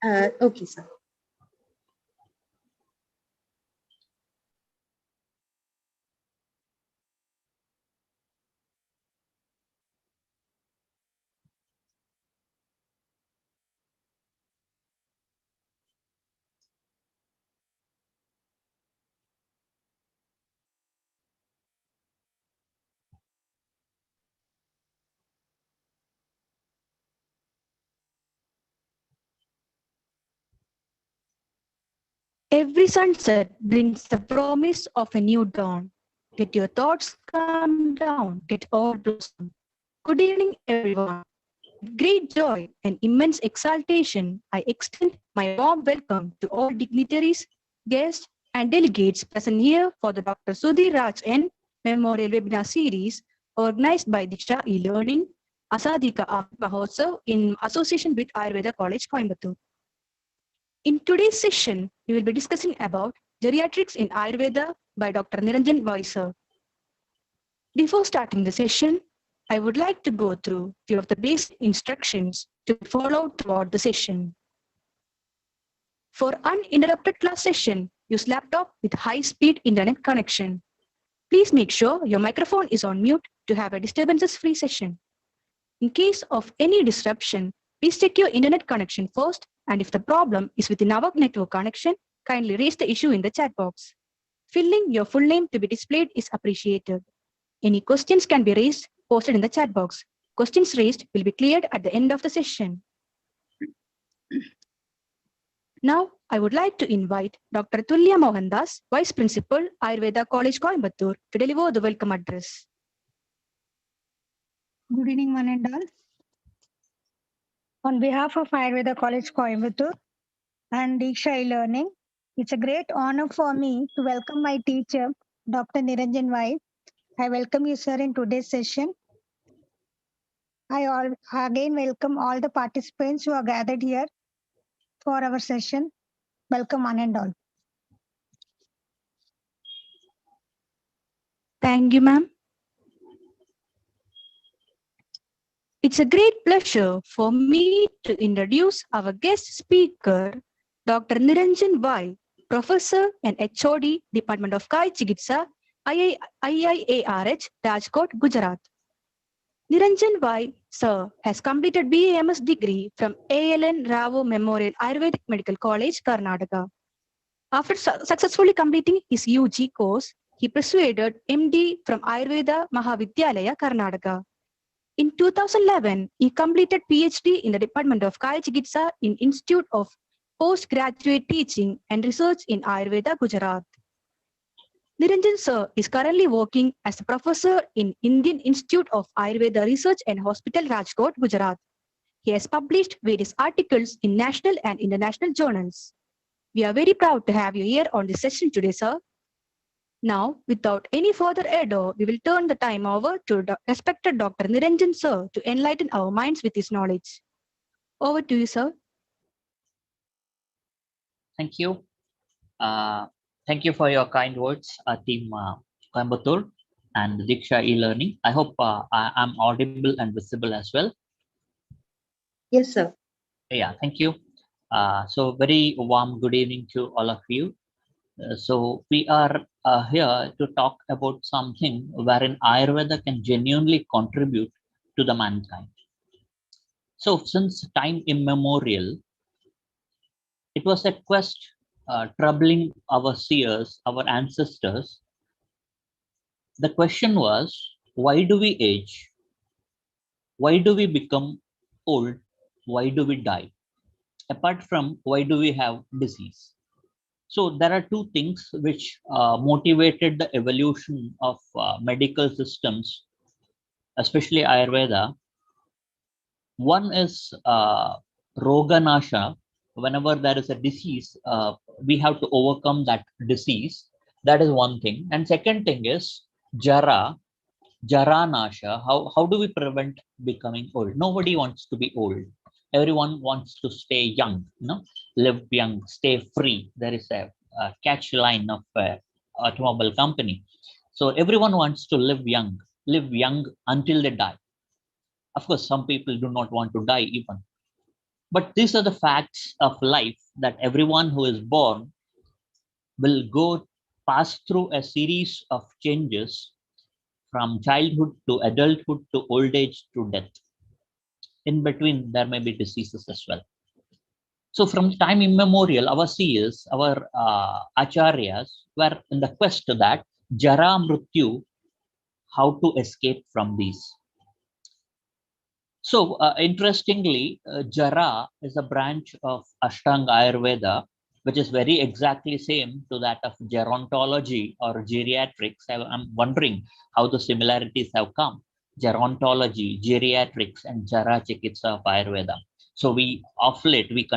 Okay, sir. Every sunset brings the promise of a new dawn. Let your thoughts calm down, get all blossom. Good evening, everyone. With great joy and immense exaltation, I extend my warm welcome to all dignitaries, guests, and delegates present here for the Dr. Sudhir Raj N. Memorial Webinar Series organized by DIKSHA E-Learning, Asadika Amrit Mahotsav in association with Ayurveda College, Coimbatore. In today's session, we will be discussing about Geriatrics in Ayurveda by Dr. Niranjan Vaisar. Before starting the session, I would like to go through a few of the basic instructions to be followed throughout the session. For uninterrupted class session, use laptop with high-speed internet connection. Please make sure your microphone is on mute to have a disturbances-free session. In case of any disruption, please check your internet connection first, and if the problem is within our network connection, kindly raise the issue in the chat box. Filling your full name to be displayed is appreciated. Any questions can be raised, posted in the chat box. Questions raised will be cleared at the end of the session. Now, I would like to invite Dr. Tulya Mohandas, Vice Principal, Ayurveda College, Coimbatore, to deliver the welcome address. Good evening, one and all. On behalf of Ayurveda College, Coimbatore and DIKSHA E-Learning, it's a great honor for me to welcome my teacher, Dr. Niranjan Vai. I welcome you, sir, in today's session. I again welcome all the participants who are gathered here for our session. Welcome, one and all. Thank you, ma'am. It's a great pleasure for me to introduce our guest speaker, Dr. Niranjan Vai, Professor and HOD, Department of Kai Chikitsa, IIARH, Rajkot, Gujarat. Niranjan Vai, sir, has completed BAMS degree from ALN Rao Memorial Ayurvedic Medical College, Karnataka. After successfully completing his UG course, he pursued MD from Ayurveda Mahavidyalaya, Karnataka. In 2011, he completed PhD in the Department of Kai Chikitsa in Institute of Postgraduate Teaching and Research in Ayurveda, Gujarat. Niranjan sir is currently working as a professor in Indian Institute of Ayurveda Research and Hospital, Rajkot, Gujarat. He has published various articles in national and international journals. We are very proud to have you here on this session today, sir. Now, without any further ado, we will turn the time over to respected Dr. Niranjan sir to enlighten our minds with his knowledge. Over to you, sir. Thank you. Thank you for your kind words, Team Coimbatore and DIKSHA E-Learning. I hope I am audible and visible as well. Yes, sir. Yeah, thank you. So very warm good evening to all of you. So we are here to talk about something wherein Ayurveda can genuinely contribute to the mankind. So since time immemorial, it was a quest troubling our seers, our ancestors. The question was, why do we age? Why do we become old? Why do we die? Apart from why do we have disease? So there are two things which motivated the evolution of medical systems, especially Ayurveda. One is Roganasha. Whenever there is a disease, we have to overcome that disease. That is one thing. And second thing is Jara, Jaranasha. How do we prevent becoming old? Nobody wants to be old. Everyone wants to stay young, live young, stay free. There is a catch line of automobile company. So everyone wants to live young until they die. Of course, some people do not want to die even. But these are the facts of life, that everyone who is born will pass through a series of changes from childhood to adulthood to old age to death. In between, there may be diseases as well. So from time immemorial, our seers, our acharyas were in the quest to that Jara Mrityu, how to escape from these. So interestingly, Jara is a branch of Ashtanga Ayurveda, which is very exactly same to that of gerontology or geriatrics. I'm wondering how the similarities have come. Gerontology, geriatrics, and Jara Chikitsa of Ayurveda. So we of late we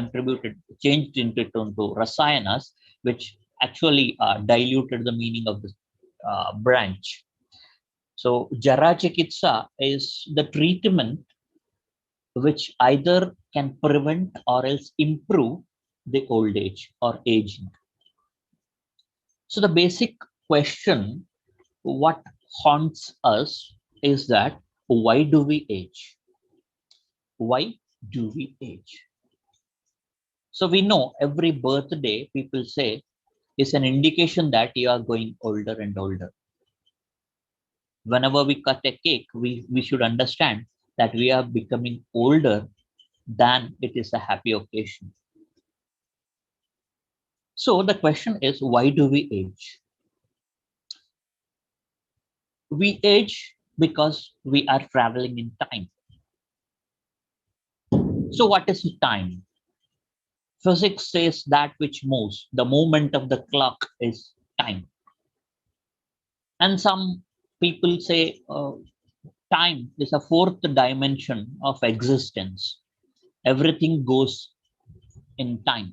changed into Rasayanas, which actually diluted the meaning of this branch. So Jara Chikitsa is the treatment which either can prevent or else improve the old age or aging. So the basic question what haunts us is that why do we age? Why do we age? So we know every birthday people say is an indication that you are going older and older. Whenever we cut a cake, we should understand that we are becoming older than it is a happy occasion. So the question is, why do we age? We age because we are traveling in time. So what is time? Physics says that which moves. The movement of the clock is time. And some people say time is a fourth dimension of existence. Everything goes in time.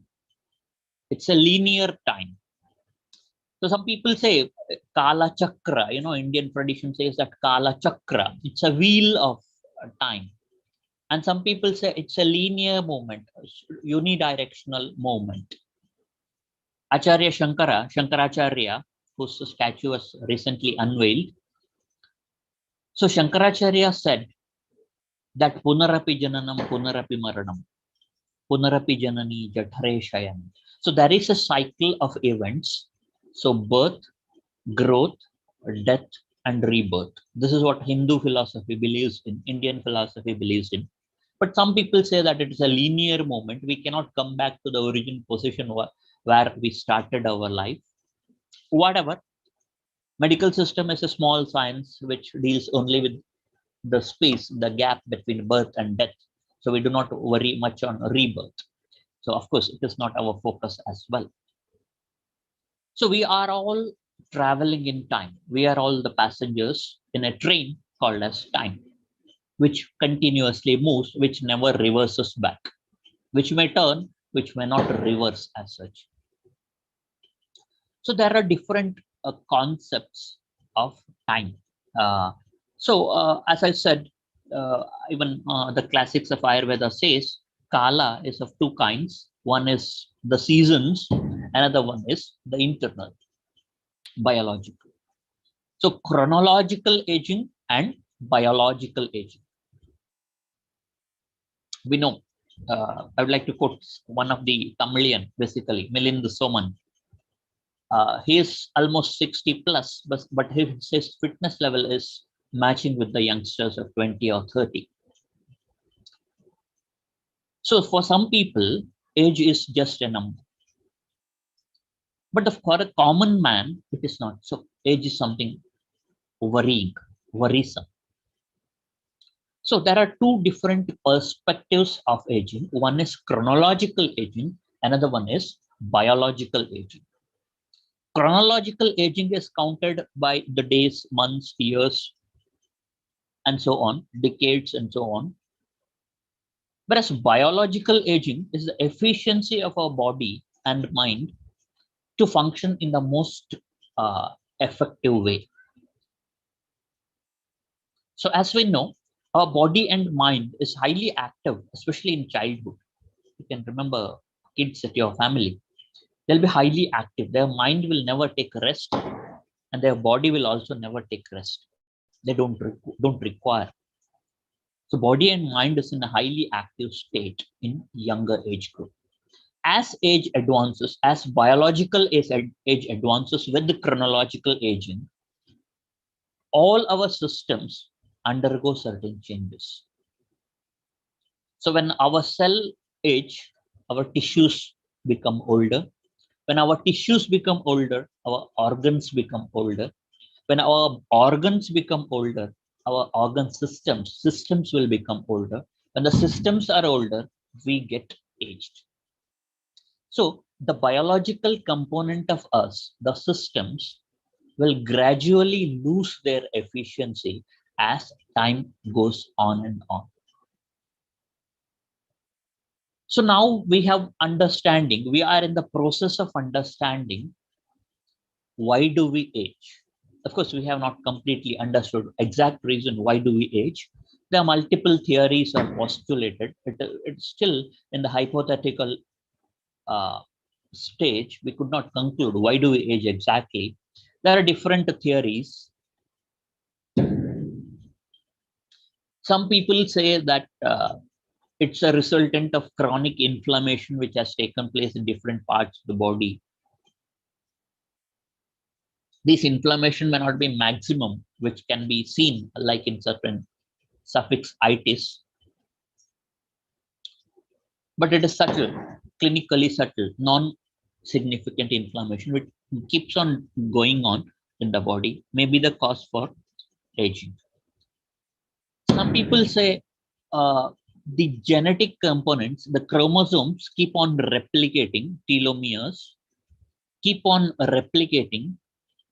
It's a linear time. So some people say Kala Chakra, Indian tradition says that Kala Chakra, it's a wheel of time. And some people say it's a linear movement, unidirectional movement. Acharya Shankaracharya, whose statue was recently unveiled. So Shankaracharya said that Punarapi Jananam, Punarapi Maranam, Punarapi Janani Jathare Shayan. So there is a cycle of events. So birth, growth, death, and rebirth. This is what Hindu philosophy believes in, Indian philosophy believes in. But some people say that it is a linear moment. We cannot come back to the origin position where we started our life. Whatever. Medical system is a small science which deals only with the space, the gap between birth and death. So we do not worry much on rebirth. So of course, it is not our focus as well. So we are all traveling in time. We are all the passengers in a train called as time, which continuously moves, which never reverses back, which may turn, which may not reverse as such. So there are different concepts of time. As I said, even the classics of Ayurveda says, Kala is of two kinds. One is the seasons, another one is the internal, biological. So chronological aging and biological aging. We know, I would like to quote one of the Tamilian, basically, Milind Soman. He is almost 60 plus, but his fitness level is matching with the youngsters of 20 or 30. So for some people, age is just a number. But for a common man, it is not. So age is something worrisome. So there are two different perspectives of aging. One is chronological aging, another one is biological aging. Chronological aging is counted by the days, months, years, and so on, decades, and so on. Whereas biological aging is the efficiency of our body and mind to function in the most effective way. So as we know, our body and mind is highly active, especially in childhood. You can remember kids at your family. They'll be highly active. Their mind will never take rest, and their body will also never take rest. They don't require. So body and mind is in a highly active state in younger age group. As age advances, as biological age advances with the chronological aging, all our systems undergo certain changes. So when our cell age, our tissues become older. When our tissues become older, our organs become older. When our organs become older, our organ systems will become older. When the systems are older, we get aged. So the biological component of us, the systems, will gradually lose their efficiency as time goes on and on. So now we have understanding. We are in the process of understanding why do we age. Of course, we have not completely understood exact reason why do we age. There are multiple theories are postulated. It's still in the hypothetical stage. We could not conclude why do we age exactly. There are different theories. Some people say that it's a resultant of chronic inflammation which has taken place in different parts of the body. This inflammation may not be maximum, which can be seen like in certain suffix itis, but it is subtle, clinically subtle, non-significant inflammation which keeps on going on in the body, may be the cause for aging. Some people say the genetic components, the chromosomes keep on replicating, telomeres keep on replicating.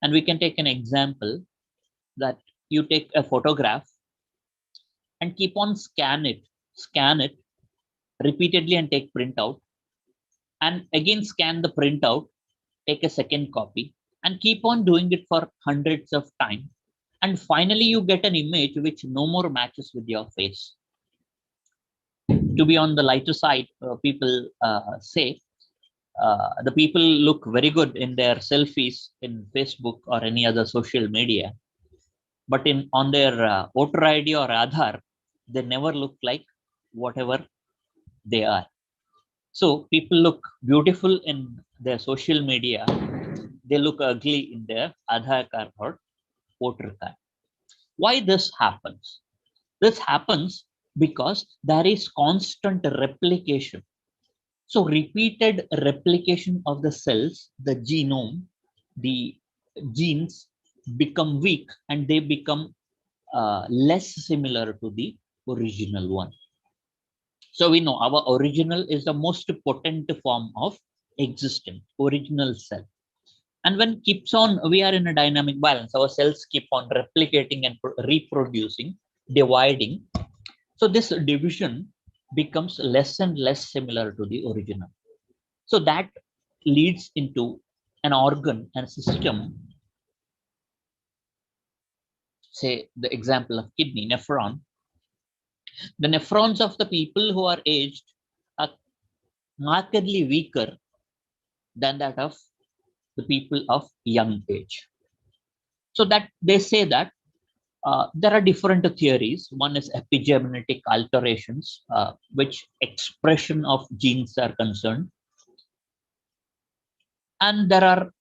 And we can take an example that you take a photograph and keep on scan it repeatedly and take printout, and again scan the printout, take a second copy, and keep on doing it for hundreds of times. And finally, you get an image which no more matches with your face. To be on the lighter side, people say the people look very good in their selfies in Facebook or any other social media, but on their voter ID or Aadhaar, they never look like whatever they are. So people look beautiful in their social media, they look ugly in their Aadhaar card or voter card. Why this happens? This happens because there is constant replication. So repeated replication of the cells, the genome, the genes become weak and they become less similar to the original one. So we know our original is the most potent form of existence, original cell. And when keeps on, we are in a dynamic balance. Our cells keep on replicating and reproducing, dividing. So this division becomes less and less similar to the original. So that leads into an organ and system. Say the example of kidney, nephron. The nephrons of the people who are aged are markedly weaker than that of the people of young age. So that they say that there are different theories. One is epigenetic alterations, which expression of genes are concerned. And there are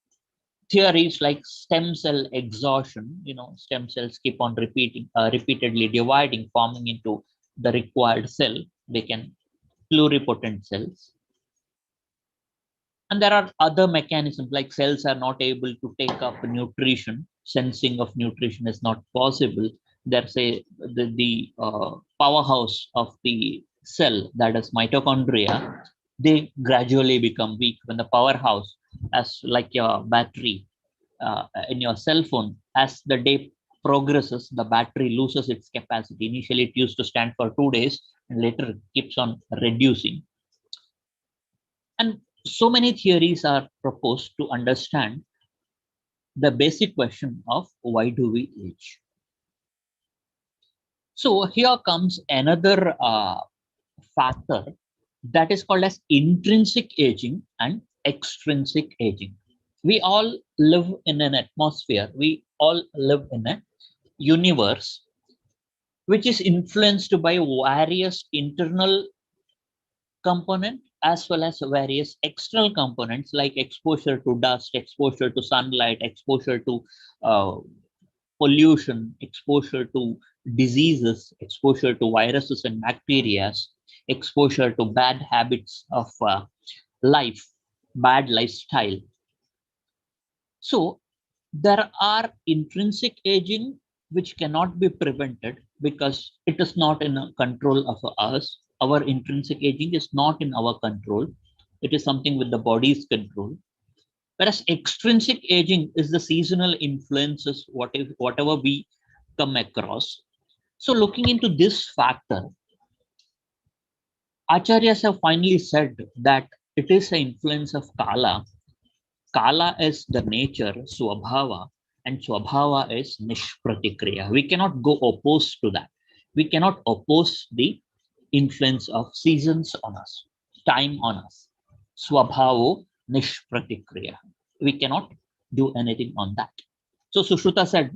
theories like stem cell exhaustion. Stem cells keep on repeatedly dividing, forming into the required cell. They can pluripotent cells. And there are other mechanisms like cells are not able to take up nutrition. Sensing of nutrition is not possible. There's the powerhouse of the cell, that is mitochondria, they gradually become weak. When the powerhouse, as like your battery in your cell phone, as the day progresses, the battery loses its capacity. Initially, it used to stand for 2 days and later it keeps on reducing. And so many theories are proposed to understand the basic question of why do we age. So here comes another factor that is called as intrinsic aging and extrinsic aging. We all live in an atmosphere. We all live in a universe which is influenced by various internal component as well as various external components like exposure to dust, exposure to sunlight, exposure to uh, pollution, exposure to diseases, exposure to viruses and bacteria, exposure to bad habits of life, bad lifestyle. So there are intrinsic aging which cannot be prevented because it is not in control of us. Our intrinsic aging is not in our control. It is something with the body's control. Whereas extrinsic aging is the seasonal influences, whatever we come across. So looking into this factor, Acharyas have finally said that it is an influence of Kala. Kala is the nature, Swabhava, and Swabhava is Nishpratikriya. We cannot go opposed to that. We cannot oppose the influence of seasons on us, time on us. Swabhavo Nishpratikriya. We cannot do anything on that. So Sushruta said,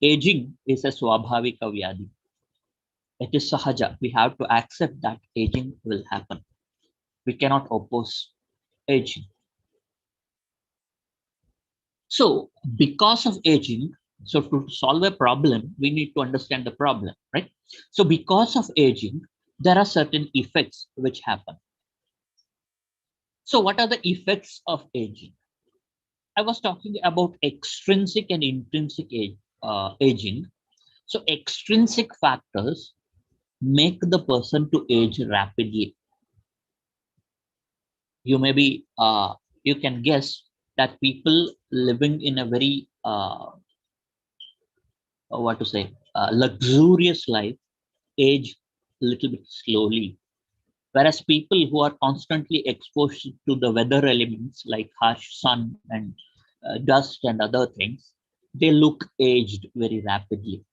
aging is a Swabhavika Vyadi. It is Sahaja. We have to accept that aging will happen. We cannot oppose aging. So because of aging, so to solve a problem, we need to understand the problem, right? So because of aging, there are certain effects which happen. So what are the effects of aging? I was talking about extrinsic and intrinsic aging. So extrinsic factors make the person to age rapidly. You may be, you can guess that people living in a very, luxurious life age a little bit slowly. Whereas people who are constantly exposed to the weather elements like harsh sun and dust and other things, they look aged very rapidly.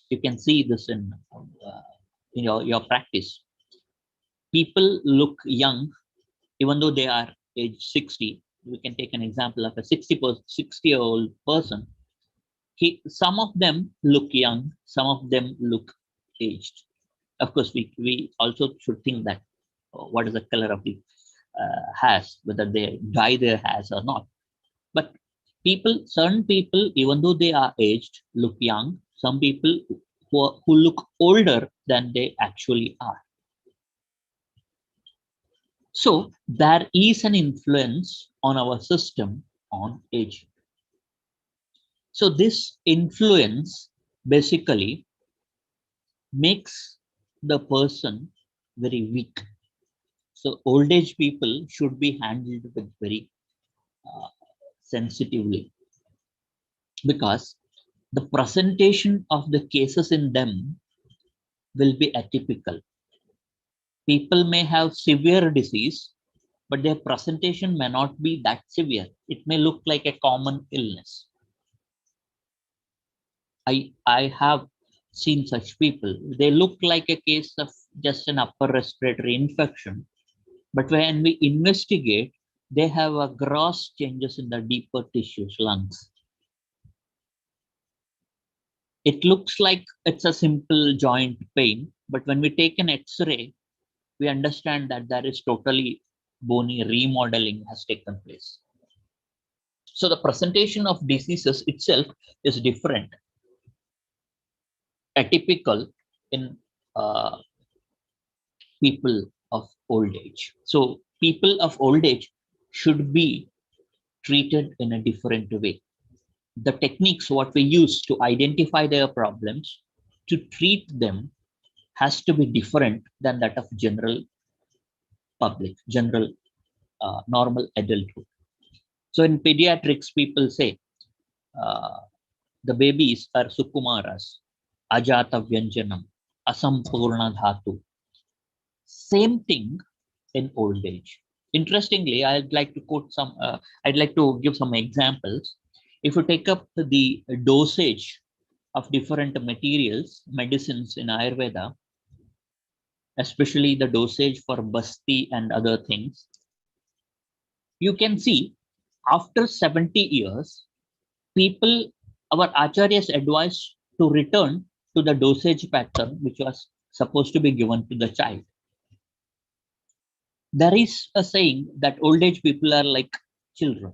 You can see this in your practice. People look young even though they are age 60. We can take an example of a 60-year-old person. Some of them look young, some of them look aged. Of course, we also should think that what is the color of the hairs, whether they dye their hairs or not. But certain people, even though they are aged, look young. Some people who look older than they actually are. So there is an influence on our system on aging. So this influence basically makes the person very weak. So old age people should be handled with very sensitively, because the presentation of the cases in them will be atypical. People may have severe disease, but their presentation may not be that severe. It may look like a common illness. I have seen such people. They look like a case of just an upper respiratory infection, but when we investigate, they have a gross changes in the deeper tissues, lungs. It looks like it's a simple joint pain, but when we take an X-ray, we understand that there is totally bony remodeling has taken place. So the presentation of diseases itself is different, atypical in people of old age. So people of old age should be treated in a different way. The techniques what we use to identify their problems, to treat them, has to be different than that of general public, general normal adulthood. So in pediatrics, people say the babies are sukumaras, ajata vyanjanam, asampurna dhatu. Same thing in old age. Interestingly, I'd like to quote some. I'd like to give some examples. If you take up the dosage of different materials, medicines in Ayurveda, especially the dosage for basti and other things, you can see after 70 years, people, our acharyas advise to return to the dosage pattern which was supposed to be given to the child. There is a saying that old age people are like children.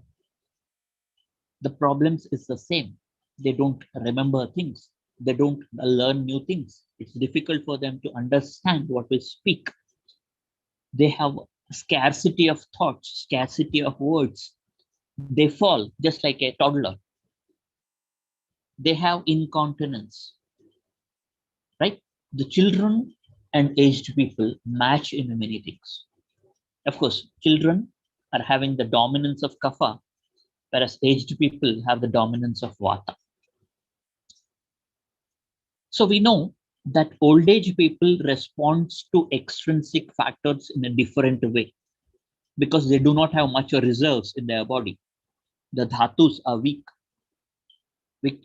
The problems is the same. They don't remember things. They don't learn new things. It's difficult for them to understand what we speak. They have scarcity of thoughts, scarcity of words. They fall just like a toddler. They have incontinence, right? The children and aged people match in many things. Of course, children are having the dominance of kapha, whereas aged people have the dominance of vata. So we know that old age people respond to extrinsic factors in a different way because they do not have much reserves in their body. The dhatus are weak.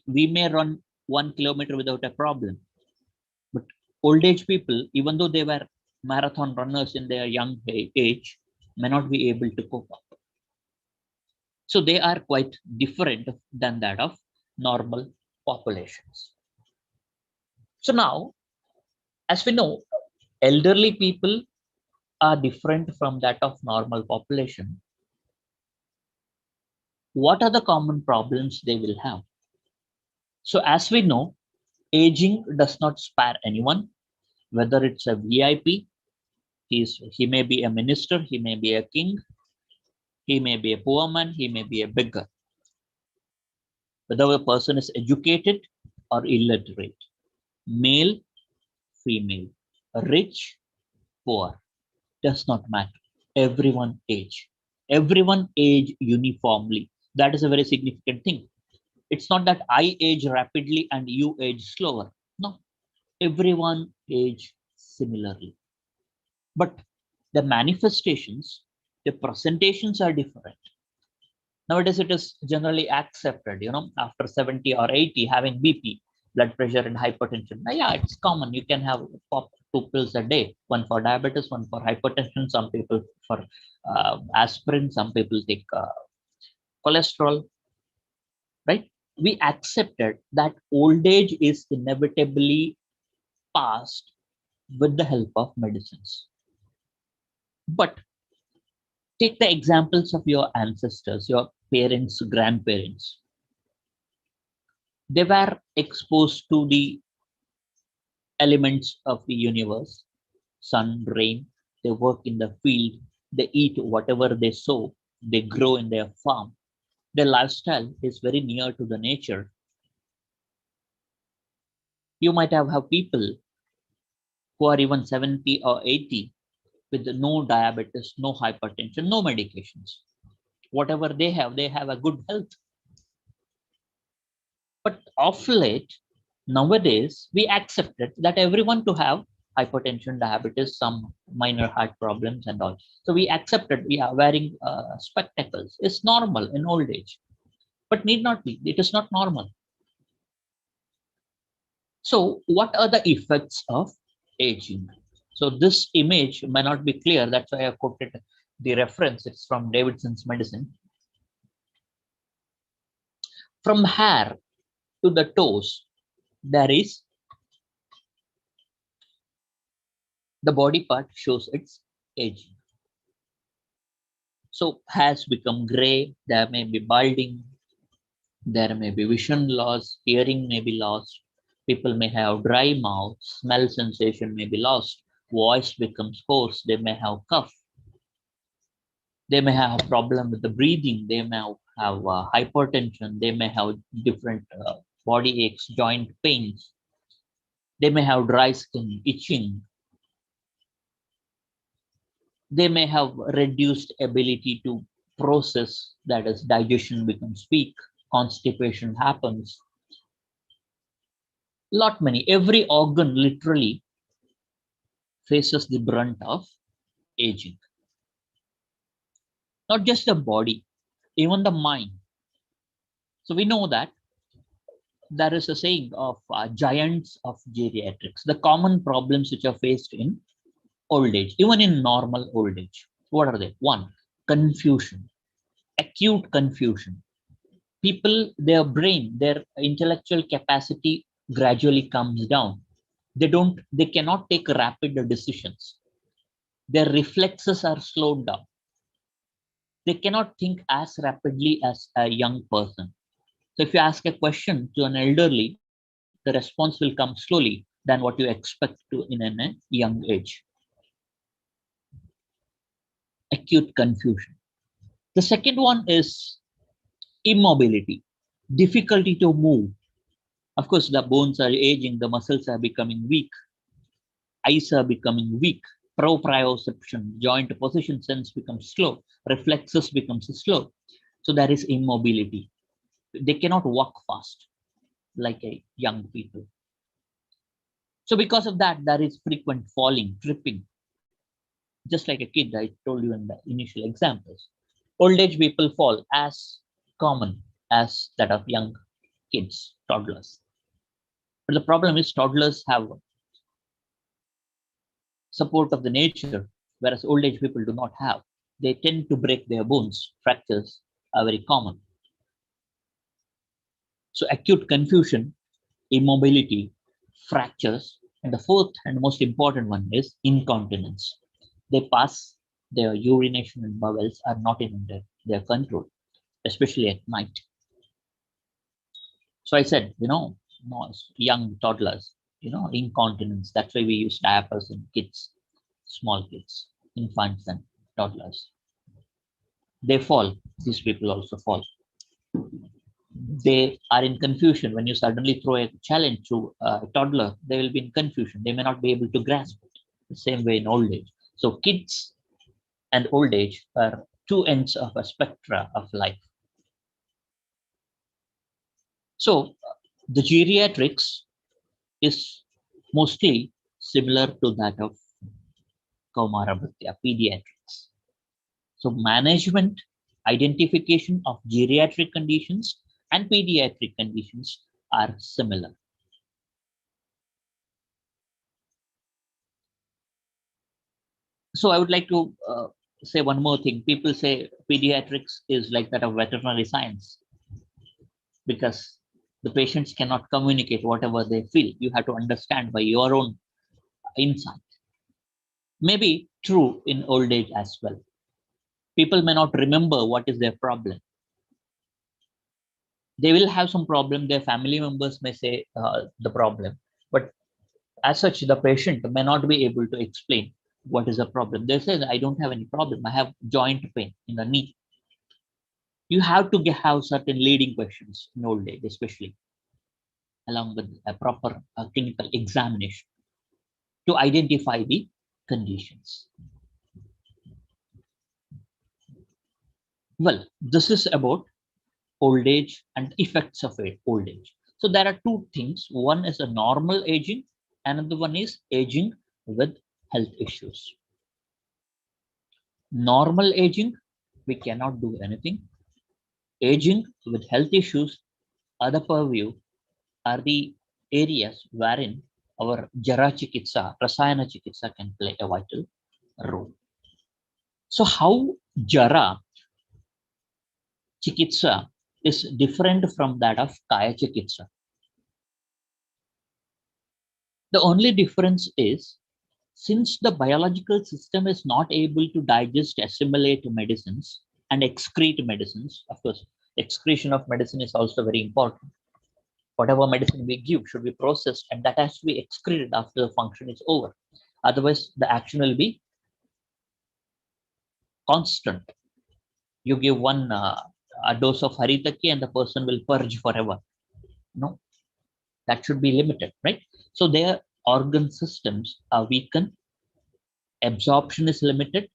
We may run 1 kilometer without a problem, but old age people, even though they were marathon runners in their young age, may not be able to cope up. So they are quite different than that of normal populations. So now, as we know, elderly people are different from that of normal population. What are the common problems they will have? So as we know, aging does not spare anyone, whether it's a VIP, he may be a minister, he may be a king, he may be a poor man, he may be a beggar. Whether a person is educated or illiterate, male, female, rich, poor, does not matter. Everyone age. Everyone age uniformly. That is a very significant thing. It's not that I age rapidly and you age slower. No, everyone age similarly. But the manifestations, the presentations are different. Nowadays, it is generally accepted, after 70 or 80, having BP, blood pressure and hypertension. Now, yeah, it's common. You can have pop 2 pills a day, one for diabetes, one for hypertension, some people for aspirin, some people take cholesterol, right? We accepted that old age is inevitably passed with the help of medicines. But take the examples of your ancestors, your parents, grandparents. They were exposed to the elements of the universe, sun, rain. They work in the field. They eat whatever they sow. They grow in their farm. Their lifestyle is very near to the nature. You might have people who are even 70 or 80 with no diabetes, no hypertension, no medications. Whatever they have a good health. But of late, nowadays, we accepted that everyone to have hypertension, diabetes, some minor heart problems and all. So we accepted wearing spectacles is normal in old age, but need not be. It is not normal. So what are the effects of aging? So this image may not be clear. That's why I quoted the reference. It's from Davidson's Medicine. From hair to the toes, there is the body part shows its aging. So has become gray, there may be balding, there may be vision loss, hearing may be lost, people may have dry mouth, smell sensation may be lost, voice becomes hoarse, they may have cough, they may have a problem with the breathing, they may have hypertension, they may have different body aches, joint pains, they may have dry skin, itching, they may have reduced ability to process, that is digestion becomes weak, constipation happens. Lot many, every organ literally faces the brunt of aging. Not just the body, even the mind. So we know that there is a saying of giants of geriatrics, the common problems which are faced in old age, even in normal old age. What are they? One, confusion, acute confusion. People, their brain, their intellectual capacity gradually comes down. They cannot take rapid decisions. Their reflexes are slowed down. They cannot think as rapidly as a young person. So if you ask a question to an elderly, the response will come slowly than what you expect to in a young age. Acute confusion. The second one is immobility, difficulty to move. Of course, the bones are aging, the muscles are becoming weak, eyes are becoming weak, proprioception, joint position sense becomes slow, reflexes becomes slow. So there is immobility. They cannot walk fast like a young people. So because of that, there is frequent falling, tripping, just like a kid I told you in the initial examples. Old age people fall as common as that of young kids, toddlers. But the problem is toddlers have support of the nature, whereas old age people do not have. They tend to break their bones. Fractures are very common. So acute confusion, immobility, fractures, and the fourth and most important one is incontinence. They pass, their urination and bowels are not in their control, especially at night. So I said, young toddlers, incontinence. That's why we use diapers in kids, small kids, infants and toddlers. They fall. These people also fall. They are in confusion. When you suddenly throw a challenge to a toddler, they will be in confusion. They may not be able to grasp it. The same way in old age. So kids and old age are two ends of a spectra of life. So the geriatrics is mostly similar to that of Kaumara Bhattya, pediatrics. So management, identification of geriatric conditions and pediatric conditions are similar. So I would like to say one more thing. People say pediatrics is like that of veterinary science because the patients cannot communicate whatever they feel. You have to understand by your own insight. Maybe true in old age as well. People may not remember what is their problem. They will have some problem. Their family members may say the problem, but as such, the patient may not be able to explain what is the problem. They say, I don't have any problem. I have joint pain in the knee. You have to have certain leading questions in old age, especially along with a proper clinical examination to identify the conditions. Well, this is about old age and effects of old age. So there are two things. One is a normal aging, another one is aging with health issues. Normal aging, we cannot do anything. Aging with health issues, other purview are the areas wherein our Jara Chikitsa, Rasayana Chikitsa can play a vital role. So how Jara Chikitsa is different from that of Kaya Chikitsa? The only difference is, since the biological system is not able to digest, assimilate medicines and excrete medicines, of course, excretion of medicine is also very important. Whatever medicine we give should be processed and that has to be excreted after the function is over. Otherwise, the action will be constant. You give one a dose of haritaki and the person will purge forever. No, that should be limited, right? So their organ systems are weakened, absorption is limited,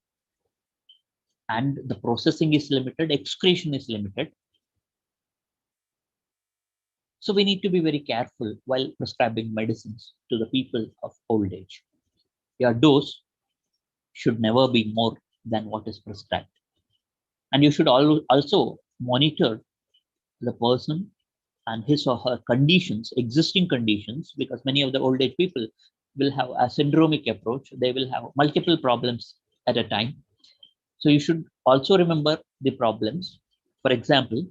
and the processing is limited, excretion is limited. So we need to be very careful while prescribing medicines to the people of old age. Your dose should never be more than what is prescribed. And you should also monitor the person and his or her conditions, existing conditions, because many of the old age people will have a syndromic approach. They will have multiple problems at a time. So you should also remember the problems. For example,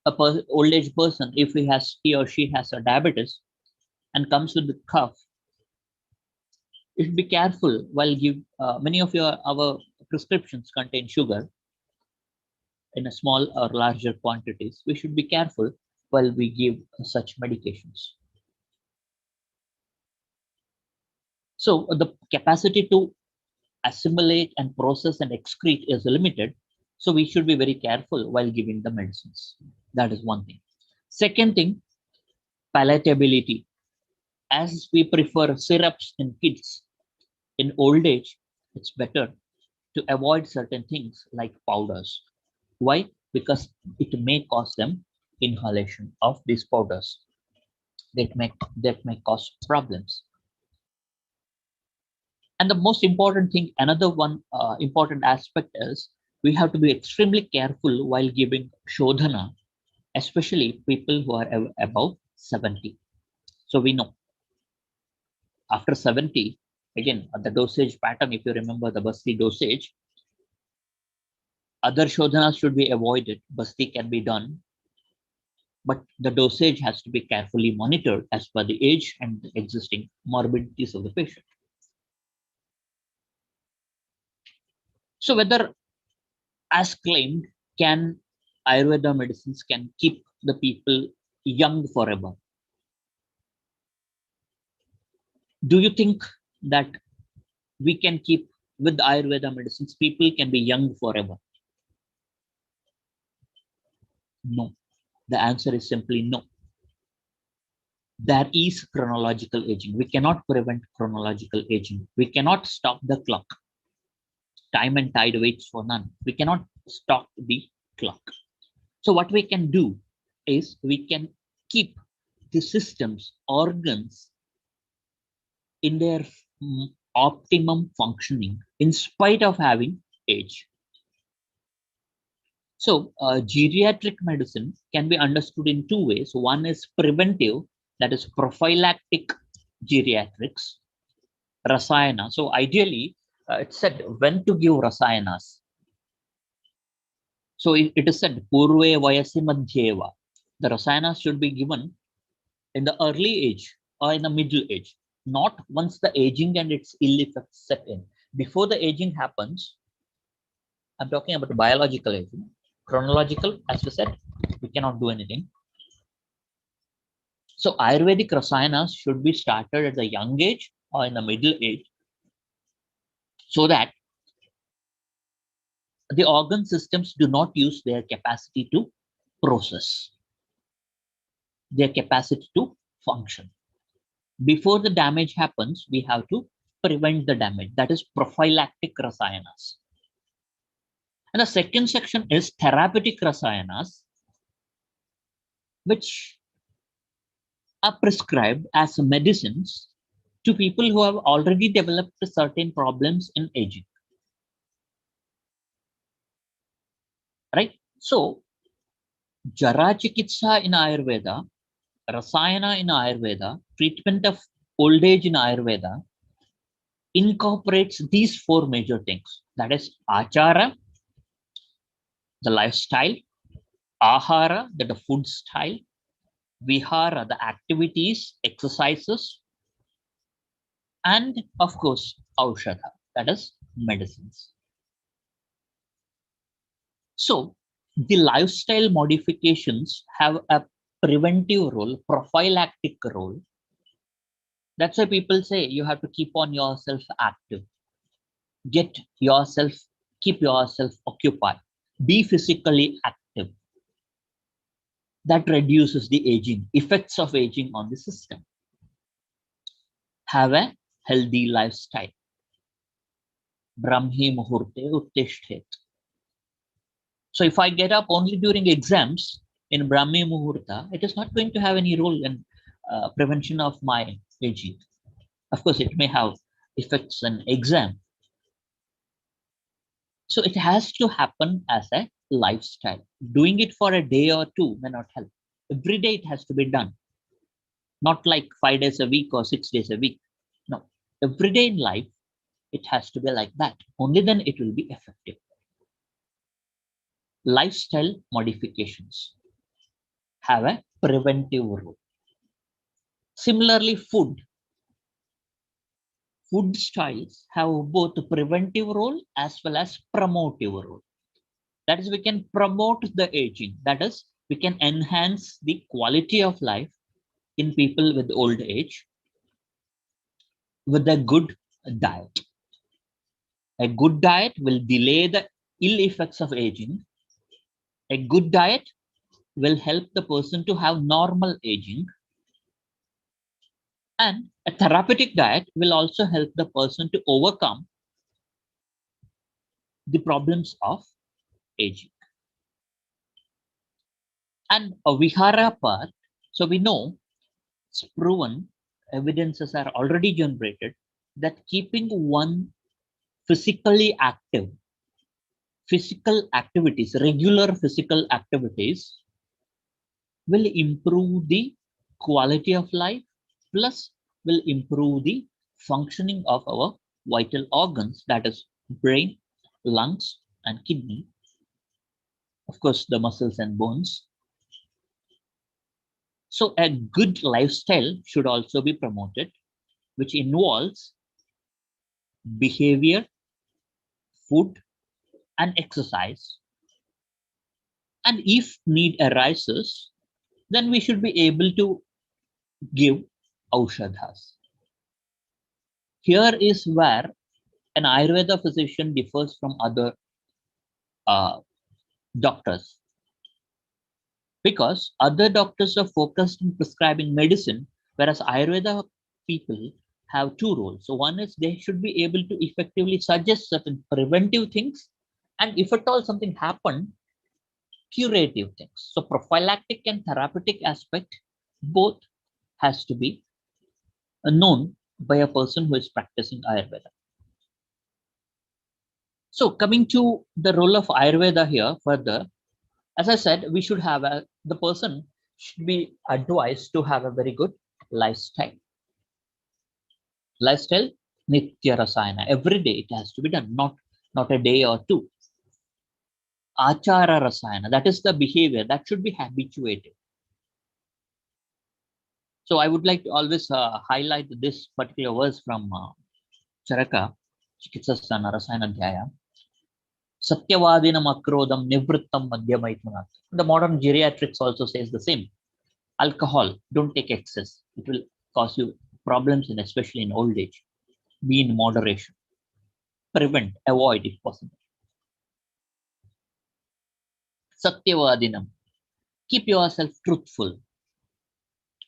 old age person, if he or she has a diabetes and comes with the cough, you should be careful while give many of our prescriptions contain sugar in a small or larger quantities. We should be careful while we give such medications. So the capacity to assimilate and process and excrete is limited. So we should be very careful while giving the medicines. That is one thing. Second thing, palatability. As we prefer syrups in kids, in old age, it's better to avoid certain things like powders. Why? Because it may cause them inhalation of these powders. That may cause problems. And the most important thing, another one important aspect is we have to be extremely careful while giving shodhana, especially people who are above 70. So we know after 70, again, the dosage pattern, if you remember the Basti dosage, other shodhanas should be avoided. Basti can be done, but the dosage has to be carefully monitored as per the age and the existing morbidities of the patient. So whether, as claimed, can Ayurveda medicines can keep the people young forever? Do you think that we can keep with Ayurveda medicines, people can be young forever? No. The answer is simply no. There is chronological aging. We cannot prevent chronological aging. We cannot stop the clock. Time and tide waits for none. We cannot stop the clock. So what we can do is we can keep the systems, organs in their optimum functioning in spite of having age. So geriatric medicine can be understood in two ways. One is preventive, that is prophylactic geriatrics, Rasayana. So ideally, it's said when to give Rasayanas. So it is said, Purve Vayasi Madhyeva. The Rasayanas should be given in the early age or in the middle age, not once the aging and its ill effects set in. Before the aging happens, I'm talking about biological aging. Chronological, as we said, we cannot do anything. So Ayurvedic Rasayanas should be started at the young age or in the middle age, so that the organ systems do not use their capacity to process, their capacity to function. Before the damage happens, we have to prevent the damage. That is prophylactic Rasayanas. And the second section is therapeutic Rasayanas, which are prescribed as medicines to people who have already developed certain problems in aging. Right? So, Jara Chikitsa in Ayurveda, Rasayana in Ayurveda, treatment of old age in Ayurveda incorporates these four major things. That is Achara, the lifestyle, Ahara, the food style, Vihara, the activities, exercises, and of course, Aushadha, that is medicines. So the lifestyle modifications have a preventive role, prophylactic role. That's why people say you have to keep on yourself active. Keep yourself occupied. Be physically active. That reduces the aging, effects of aging on the system. Have a healthy lifestyle. Brahmi muhurte uttishtet. So if I get up only during exams in Brahmi Muhurta, it is not going to have any role in prevention of my aging. Of course, it may have effects in exam. So it has to happen as a lifestyle. Doing it for a day or two may not help. Every day it has to be done. Not like 5 days a week or 6 days a week. No, every day in life, it has to be like that. Only then it will be effective. Lifestyle modifications. have a preventive role. Similarly, food styles have both a preventive role as well as promotive role. That is, we can promote the aging. That is, we can enhance the quality of life in people with old age with a good diet. A good diet will delay the ill effects of aging. A good diet will help the person to have normal aging. And a therapeutic diet will also help the person to overcome the problems of aging. And a vihara part, so we know it's proven, evidences are already generated that keeping one physically active, physical activities, regular physical activities will improve the quality of life, plus will improve the functioning of our vital organs, that is brain, lungs, and kidney, of course, the muscles and bones. So a good lifestyle should also be promoted, which involves behavior, food, and exercise. And if need arises, then we should be able to give aushadhas. Here is where an Ayurveda physician differs from other doctors, because other doctors are focused on prescribing medicine, whereas Ayurveda people have two roles. So one is they should be able to effectively suggest certain preventive things, and if at all something happened, curative things. So prophylactic and therapeutic aspect both has to be known by a person who is practicing Ayurveda. So coming to the role of Ayurveda here further, as I said, we should have the person should be advised to have a very good lifestyle. Lifestyle, nitya rasayana. Every day it has to be done, not a day or two. Achara rasayana, that is the behavior that should be habituated. So I would like to always highlight this particular verse from Charaka, Chikitsasana Rasayana Dhyaya. Satyavadinam akrodam nivrittam madhyamaitmanat. The modern geriatrics also says the same. Alcohol, don't take excess. It will cause you problems, and especially in old age. Be in moderation. Prevent, avoid if possible. Satyavadinam, keep yourself truthful.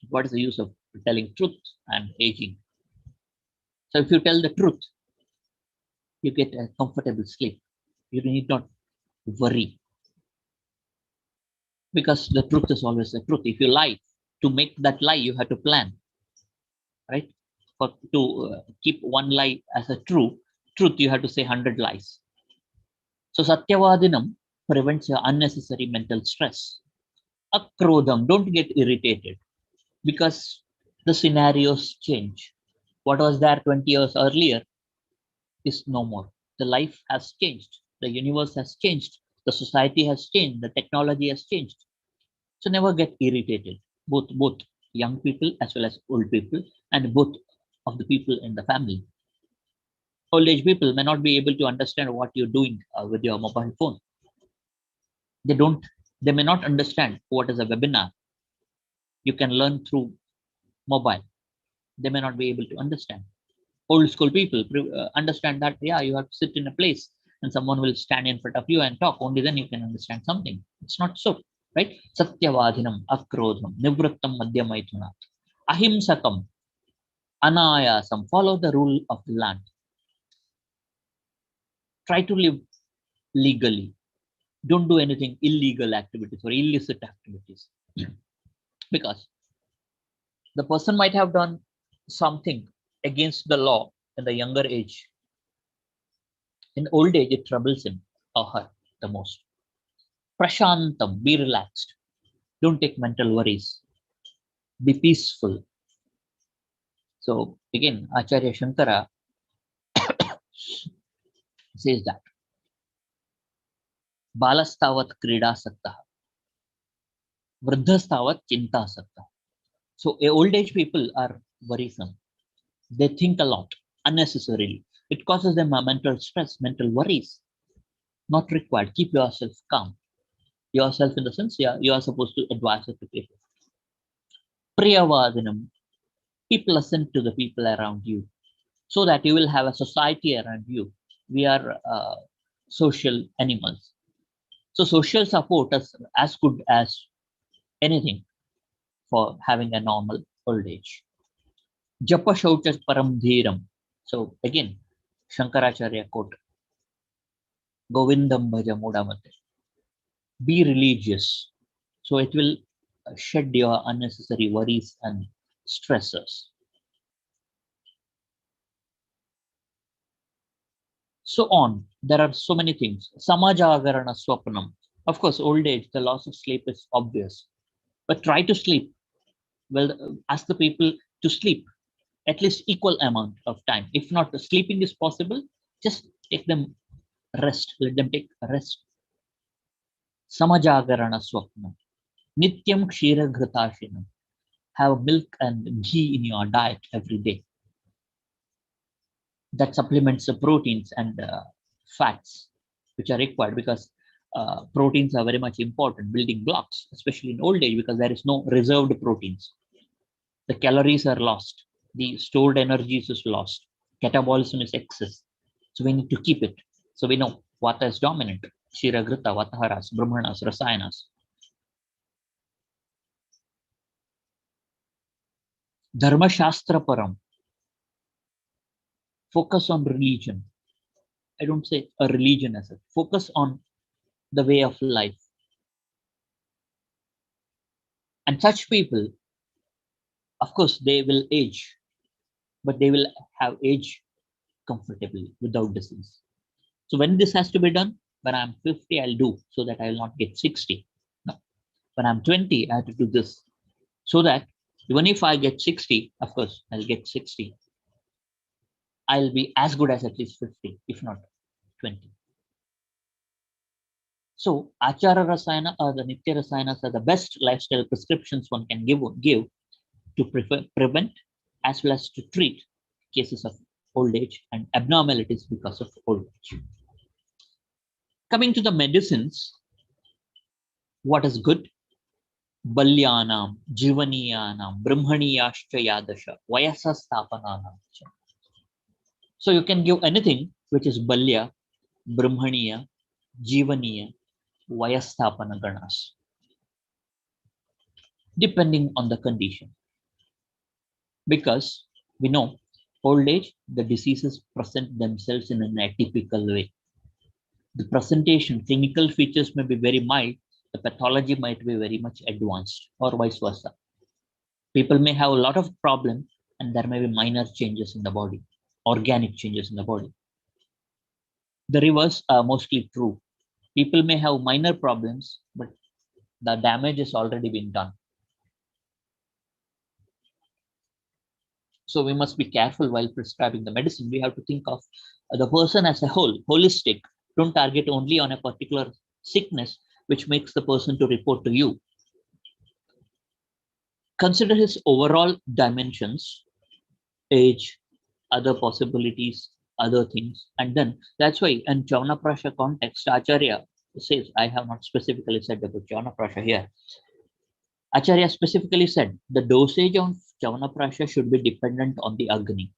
What is the use of telling truth and aging? So if you tell the truth, you get a comfortable sleep. You need not worry, because the truth is always the truth. If you lie, to make that lie, you have to plan, right? To keep one lie as a truth, you have to say 100 lies. So Satyavadinam prevents your unnecessary mental stress. Akrodham, don't get irritated, because the scenarios change. What was there 20 years earlier is no more. The life has changed. The universe has changed. The society has changed. The technology has changed. So never get irritated. Both young people as well as old people, and both of the people in the family. Old age people may not be able to understand what you're doing with your mobile phone. They may not understand what is a webinar. You can learn through mobile. They may not be able to understand. Old school people understand that, yeah, you have to sit in a place and someone will stand in front of you and talk. Only then you can understand something. It's not so, right? Satyavadhinam, akrodham, nivrittam madhyamaithunat, ahimsakam, anayasam. Follow the rule of the land. Try to live legally. Don't do anything illegal activities or illicit activities. Because the person might have done something against the law in the younger age. In old age, it troubles him or her the most. Prashantam, be relaxed. Don't take mental worries. Be peaceful. So again, Acharya Shankara says that Balastavat Krida Saktaha. Vruddhastavat chinta satta. So old age people are worrisome. They think a lot unnecessarily. It causes them a mental stress, mental worries. Not required. Keep yourself calm. Yourself in the sense, yeah, you are supposed to advise it to people. Priyavadinam. Be pleasant to the people around you so that you will have a society around you. We are social animals. So social support is as good as anything for having a normal old age. Japa Shaucha Param Dhiram. So again, Shankaracharya quote, Govindam Bhaja Mudamate. Be religious. So it will shed your unnecessary worries and stresses. So on. There are so many things. Samajagarana Swapnam. Of course, old age, the loss of sleep is obvious. But try to sleep. Well, ask the people to sleep at least equal amount of time. If not, sleeping is possible, just take them rest. Let them take rest. Samajagarana Swapnam. Nityam Kshira Ghritashinam. Have milk and ghee in your diet every day. That supplements the proteins and fats which are required, because proteins are very much important building blocks, especially in old age, because there is no reserved proteins. The calories are lost, the stored energies is lost, catabolism is excess. So we need to keep it. So we know Vata is dominant, Shira, Grita, Vataharas, Brahmanas, Rasayanas. Dharma Shastra Param. Focus on religion. I don't say a religion as a focus on the way of life. And such people, of course, they will age, but they will have age comfortably without disease. So when this has to be done, when I'm 50, I'll do so that I will not get 60. No. When I'm 20, I have to do this so that even if I get 60, of course, I'll get 60. I'll be as good as at least 50, if not 20. So Achara Rasayana or the Nitya Rasayanas are the best lifestyle prescriptions one can give to prevent as well as to treat cases of old age and abnormalities because of old age. Coming to the medicines, what is good? Balyanam, Jivaniyanam, Brahmaniyascha Yadasha, Vayasa Stapananam. So you can give anything which is Balya, Brahmaniya, Jivaniya, Vayastapana Ganas, depending on the condition. Because we know old age, the diseases present themselves in an atypical way. The presentation, clinical features may be very mild, the pathology might be very much advanced, or vice versa. People may have a lot of problems and there may be minor changes in the body, organic changes in the body. The reverse are mostly true. People may have minor problems, but the damage has already been done. So we must be careful while prescribing the medicine. We have to think of the person as a whole, holistic. Don't target only on a particular sickness, which makes the person to report to you. Consider his overall dimensions, age, other possibilities, other things. And then that's why in Chavanaprasha context, Acharya says, I have not specifically said about Chavanaprasha here. Acharya specifically said the dosage of Chavanaprasha should be dependent on the Agni.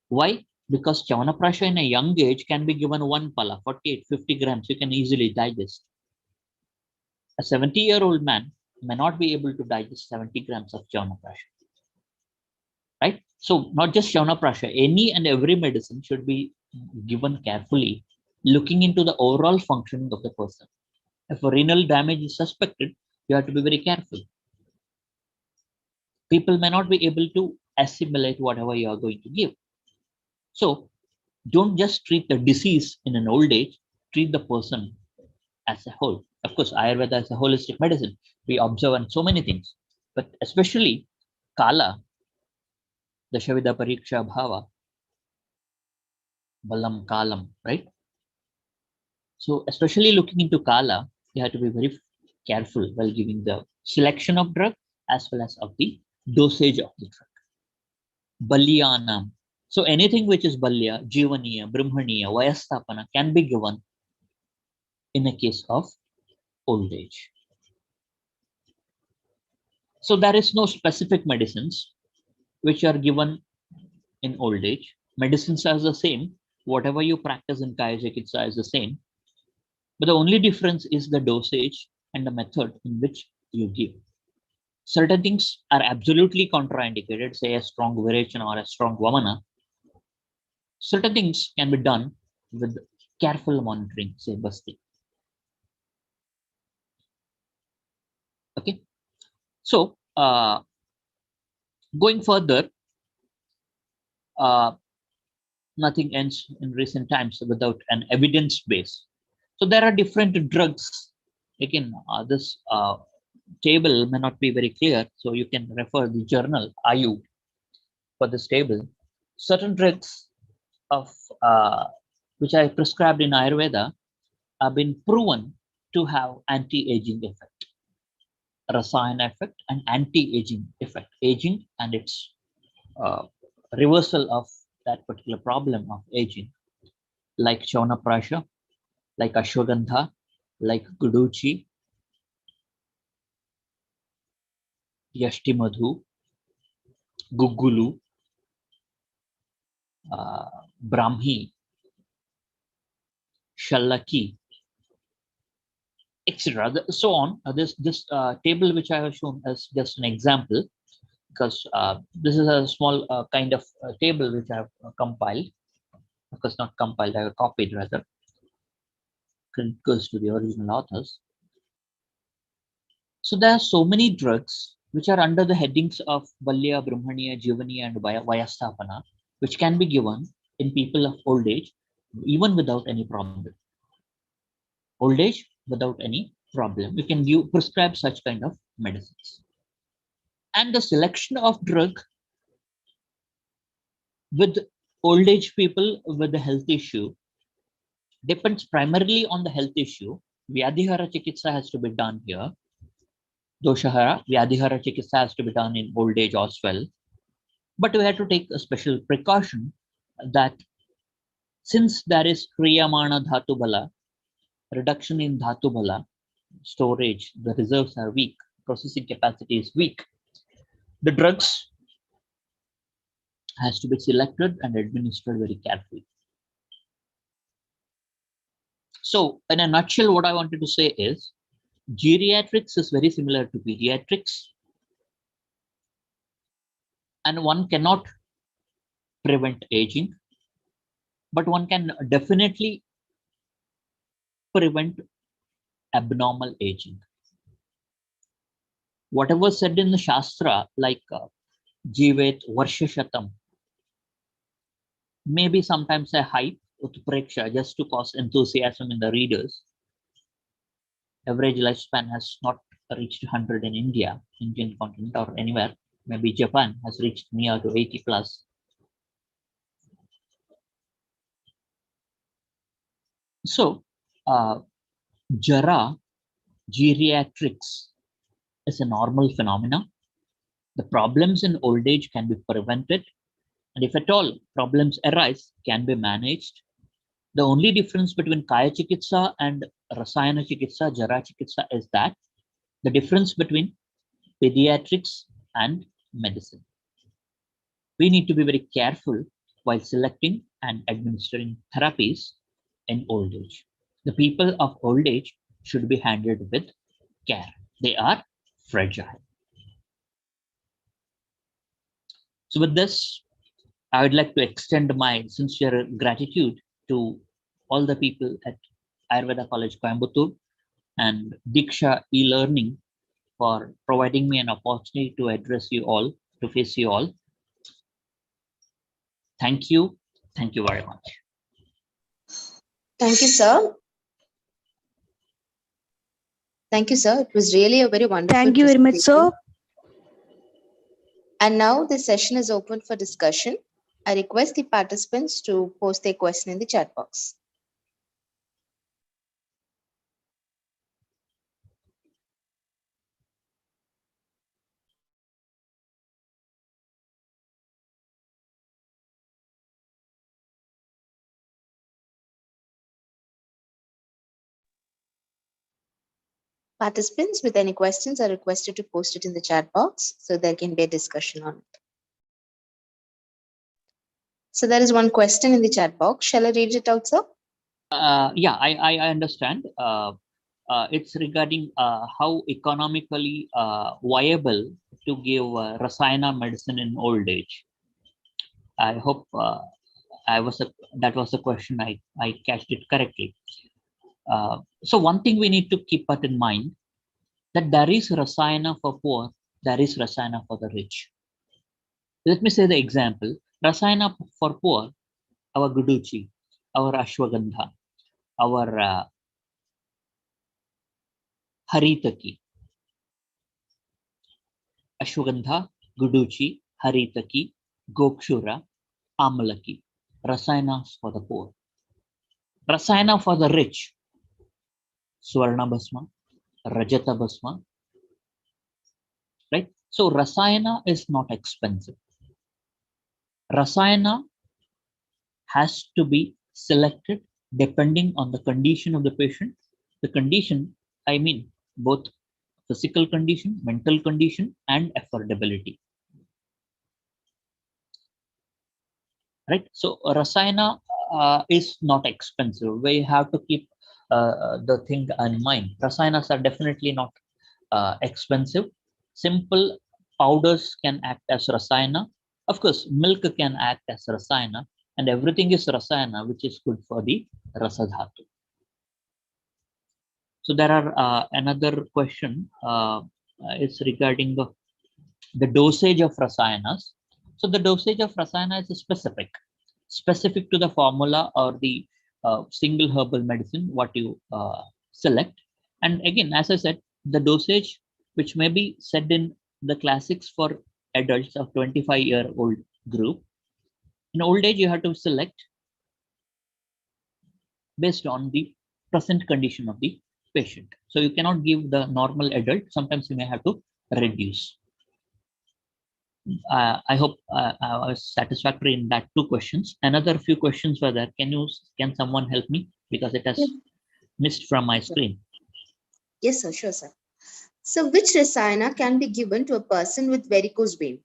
Why? Because Chavanaprasha in a young age can be given one pala, 48, 50 grams, you can easily digest. A 70-year-old man may not be able to digest 70 grams of Chavanaprasha. Right? So not just Chavanaprasha, any and every medicine should be given carefully, looking into the overall functioning of the person. If a renal damage is suspected, you have to be very careful. People may not be able to assimilate whatever you are going to give. So don't just treat the disease in an old age, treat the person as a whole. Of course, Ayurveda is a holistic medicine. We observe on so many things, but especially Kala, Dashavida Pariksha Bhava, Balam Kalam, right? So especially looking into Kala, you have to be very careful while giving the selection of drug as well as of the dosage of the drug. Balyanam. So anything which is balya, jivaniya, brahmaniya, vayastapana can be given in a case of old age. So there is no specific medicines which are given in old age. Medicines are the same. Whatever you practice in Kaya Chikitsa is the same. But the only difference is the dosage and the method in which you give. Certain things are absolutely contraindicated, say a strong Virechana or a strong Vamana. Certain things can be done with careful monitoring, say Basti. Okay. So, going further, nothing ends in recent times without an evidence base. So there are different drugs. Again, this table may not be very clear, so you can refer the journal Ayu for this table. Certain drugs of which I prescribed in Ayurveda have been proven to have anti-aging effect, Rasayana effect, and anti-aging effect, aging and its reversal of that particular problem of aging, like Chaunaprasha, like Ashwagandha, like Guduchi, Yashtimadhu, Gugulu, Brahmi, Shallaki, etc. So on. This table which I have shown as just an example, because this is a small kind of table which I have compiled. Of course, not compiled, I have copied rather. Goes to the original authors. So there are so many drugs which are under the headings of Balya, Brahmaniya, Jivaniya, and Vayastapana, which can be given in people of old age, even without any problem. Old age without any problem. You can prescribe such kind of medicines. And the selection of drug with old age people with a health issue depends primarily on the health issue. Vyadhihara Chikitsa has to be done here. Doshahara, Vyadhihara Chikitsa has to be done in old age as well. But we have to take a special precaution that since there is Kriyamana Dhatu Bala, reduction in Dhatu Bala, storage, the reserves are weak, processing capacity is weak, the drugs has to be selected and administered very carefully. So in a nutshell, what I wanted to say is geriatrics is very similar to pediatrics, and one cannot prevent aging, but one can definitely prevent abnormal aging. Whatever said in the Shastra, like Jivet Varshashatam, maybe sometimes a hype, utpreksha, just to cause enthusiasm in the readers. Average lifespan has not reached 100 in India, Indian continent, or anywhere. Maybe Japan has reached near to 80 plus. So, geriatrics is a normal phenomenon. The problems in old age can be prevented, and if at all problems arise, can be managed. The only difference between Kaya Chikitsa and Rasayana Chikitsa, Jara Chikitsa is that the difference between pediatrics and medicine. We need to be very careful while selecting and administering therapies in old age. The people of old age should be handled with care. They are fragile. So with this, I would like to extend my sincere gratitude to all the people at Ayurveda College Coimbatore and DIKSHA E-Learning for providing me an opportunity to address you all, to face you all. Thank you. Thank you very much. Thank you, sir. Thank you, sir. It was really a very wonderful Thank you very much, presentation. sir. And now the session is open for discussion. I request the participants to post their question in the chat box. Participants with any questions are requested to post it in the chat box so there can be a discussion on it. So there is one question in the chat box. Shall I read it out, sir? Yeah, I understand. It's regarding how economically viable to give Rasayana medicine in old age. I hope that was the question. I catched it correctly. So one thing we need to keep that in mind, that there is Rasayana for poor, there is Rasayana for the rich. Let me say the example. Rasayana for poor, our Guduchi, our Ashwagandha, our Haritaki. Ashwagandha, Guduchi, Haritaki, Gokshura, Amalaki. Rasayanas for the poor. Rasayana for the rich. Swarna Basma, Rajata Basma. Right? So Rasayana is not expensive. Rasayana has to be selected depending on the condition of the patient. The condition, I mean, both physical condition, mental condition, and affordability. Right? So Rasayana is not expensive. We have to keep the thing in mind. Rasayanas are definitely not expensive. Simple powders can act as Rasayana. Of course, milk can act as Rasayana, and everything is Rasayana, which is good for the Rasadhatu. So there are another question. It's regarding the dosage of Rasayanas. So the dosage of Rasayana is specific to the formula or the single herbal medicine, what you select. And again, as I said, the dosage, which may be said in the classics for adults of 25-year-old group. In old age, you have to select based on the present condition of the patient. So you cannot give the normal adult. Sometimes you may have to reduce. I hope I was satisfactory in that two questions. Another few questions were there. Can someone help me, because it has missed from my screen? Yes, sir. Sure, sir. So which Rasayana can be given to a person with varicose vein?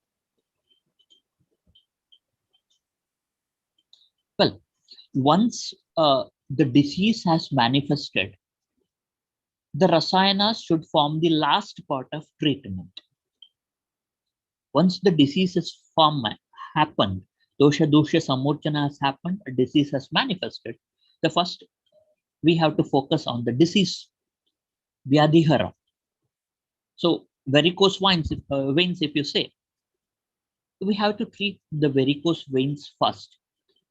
Well, once the disease has manifested, the Rasayanas should form the last part of treatment. Once the disease has happened, dosha samurchana has happened, a disease has manifested, the first we have to focus on the disease, vyadhihara. So varicose veins, if you say, we have to treat the varicose veins first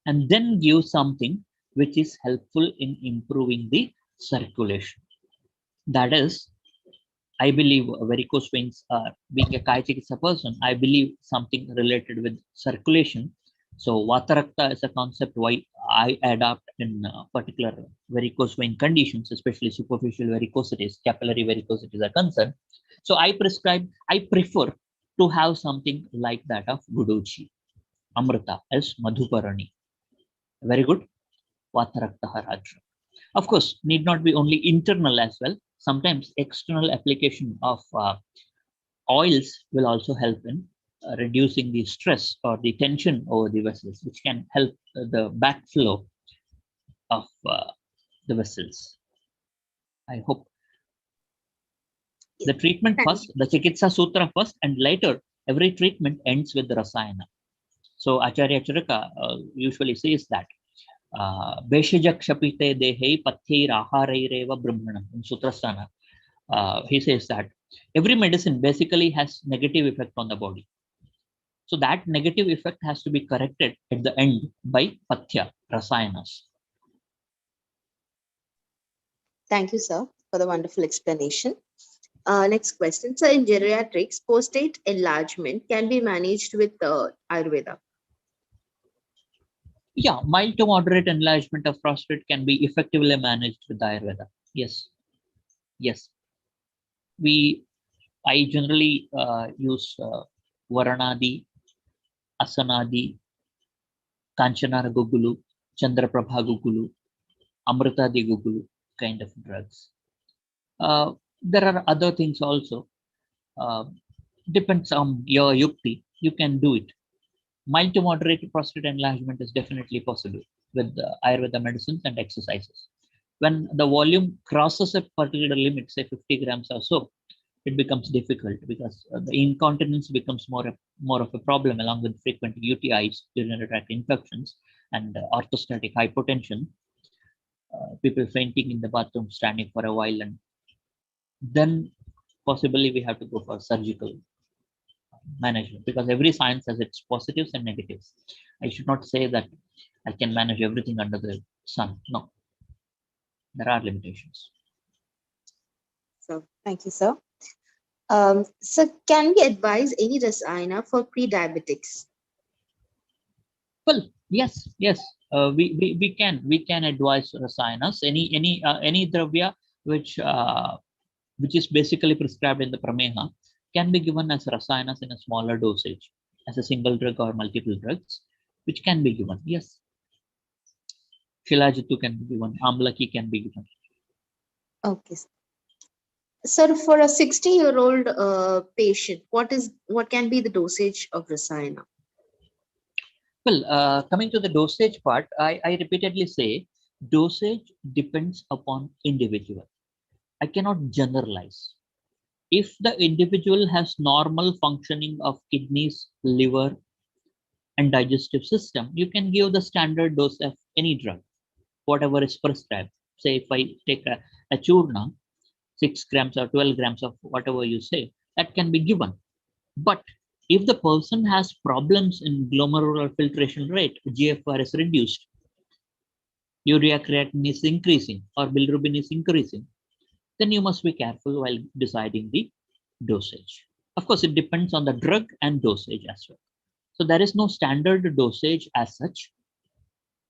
and then give something which is helpful in improving the circulation. That is, I believe varicose veins, being a Kayachikitsa person, I believe something related with circulation. So Vatarakta is a concept why I adapt in particular varicose vein conditions, especially superficial varicosities, capillary varicosities are concerned. So I prefer to have something like that of Guduchi, Amrita as Madhuparani. Very good. Vatarakta Harajra. Of course, need not be only internal as well. Sometimes external application of oils will also help in reducing the stress or the tension over the vessels, which can help the backflow of the vessels. I hope the treatment first, the Chikitsa Sutra first, and later every treatment ends with the Rasayana. So Acharya Charaka usually says that Beshajak Dehe Pathir Ahareva Brahmanam in Sutrasthana. He says that every medicine basically has negative effect on the body. So that negative effect has to be corrected at the end by Pathya, Rasayanas. Thank you, sir, for the wonderful explanation. Next question. So in geriatrics, prostate enlargement can be managed with Ayurveda. Yeah, mild to moderate enlargement of prostate can be effectively managed with Ayurveda. Yes. Yes. I generally use Varanadi, Asanadi, Kanchanara Gugulu, Chandraprabha Gugulu, Amritadi Gugulu kind of drugs. There are other things also. Uh, Depends on your yukti. You can do it. Mild to moderate prostate enlargement is definitely possible with Ayurveda medicines and exercises. When the volume crosses a particular limit, say 50 grams or so, it becomes difficult because the incontinence becomes more of a problem along with frequent UTIs, urinary tract infections, and orthostatic hypotension. People fainting in the bathroom, standing for a while, and then possibly we have to go for surgical management because every science has its positives and negatives. I should not say that I can manage everything under the sun. No, there are limitations. So, thank you, sir. So, can we advise any rasayana for pre-diabetics? Well, yes. We can advise rasayanas, any dravya which is basically prescribed in the prameha can be given as rasayanas in a smaller dosage as a single drug or multiple drugs, which can be given. Yes, Shilajit can be given, Amlaki can be given. Okay. Sir, for a 60-year-old patient, what can be the dosage of rasayana? Well, coming to the dosage part, I repeatedly say dosage depends upon individual. I cannot generalize. If the individual has normal functioning of kidneys, liver, and digestive system, you can give the standard dose of any drug, whatever is prescribed. Say if I take a churna, 6 grams or 12 grams of whatever you say, that can be given. But if the person has problems in glomerular filtration rate, GFR is reduced, urea creatinine is increasing, or bilirubin is increasing, then you must be careful while deciding the dosage. Of course, it depends on the drug and dosage as well. So there is no standard dosage as such.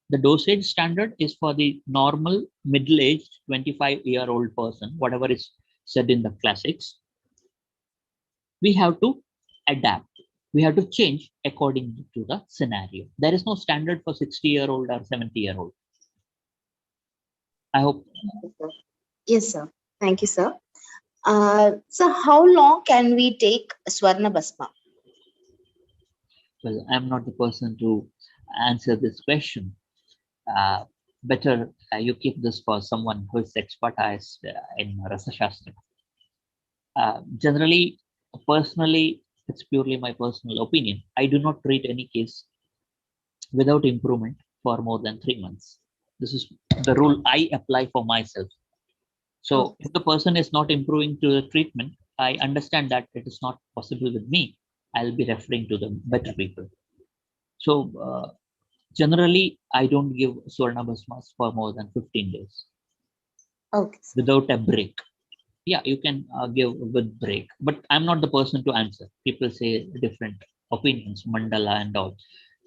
The dosage standard is for the normal middle-aged 25-year-old person, whatever is said in the classics. We have to adapt. We have to change according to the scenario. There is no standard for 60-year-old or 70-year-old. I hope. Yes, sir. Thank you, sir. So, how long can we take Swarna Basma? Well, I'm not the person to answer this question. Better you keep this for someone who is expertise in Rasa Shastra. Generally, personally, it's purely my personal opinion. I do not treat any case without improvement for more than 3 months. This is the rule I apply for myself. So if the person is not improving to the treatment, I understand that it is not possible with me. I'll be referring to the better people. So generally, I don't give Swarna Basmas for more than 15 days. Okay. Without a break. Yeah, you can give with break, but I'm not the person to answer. People say different opinions, mandala and all.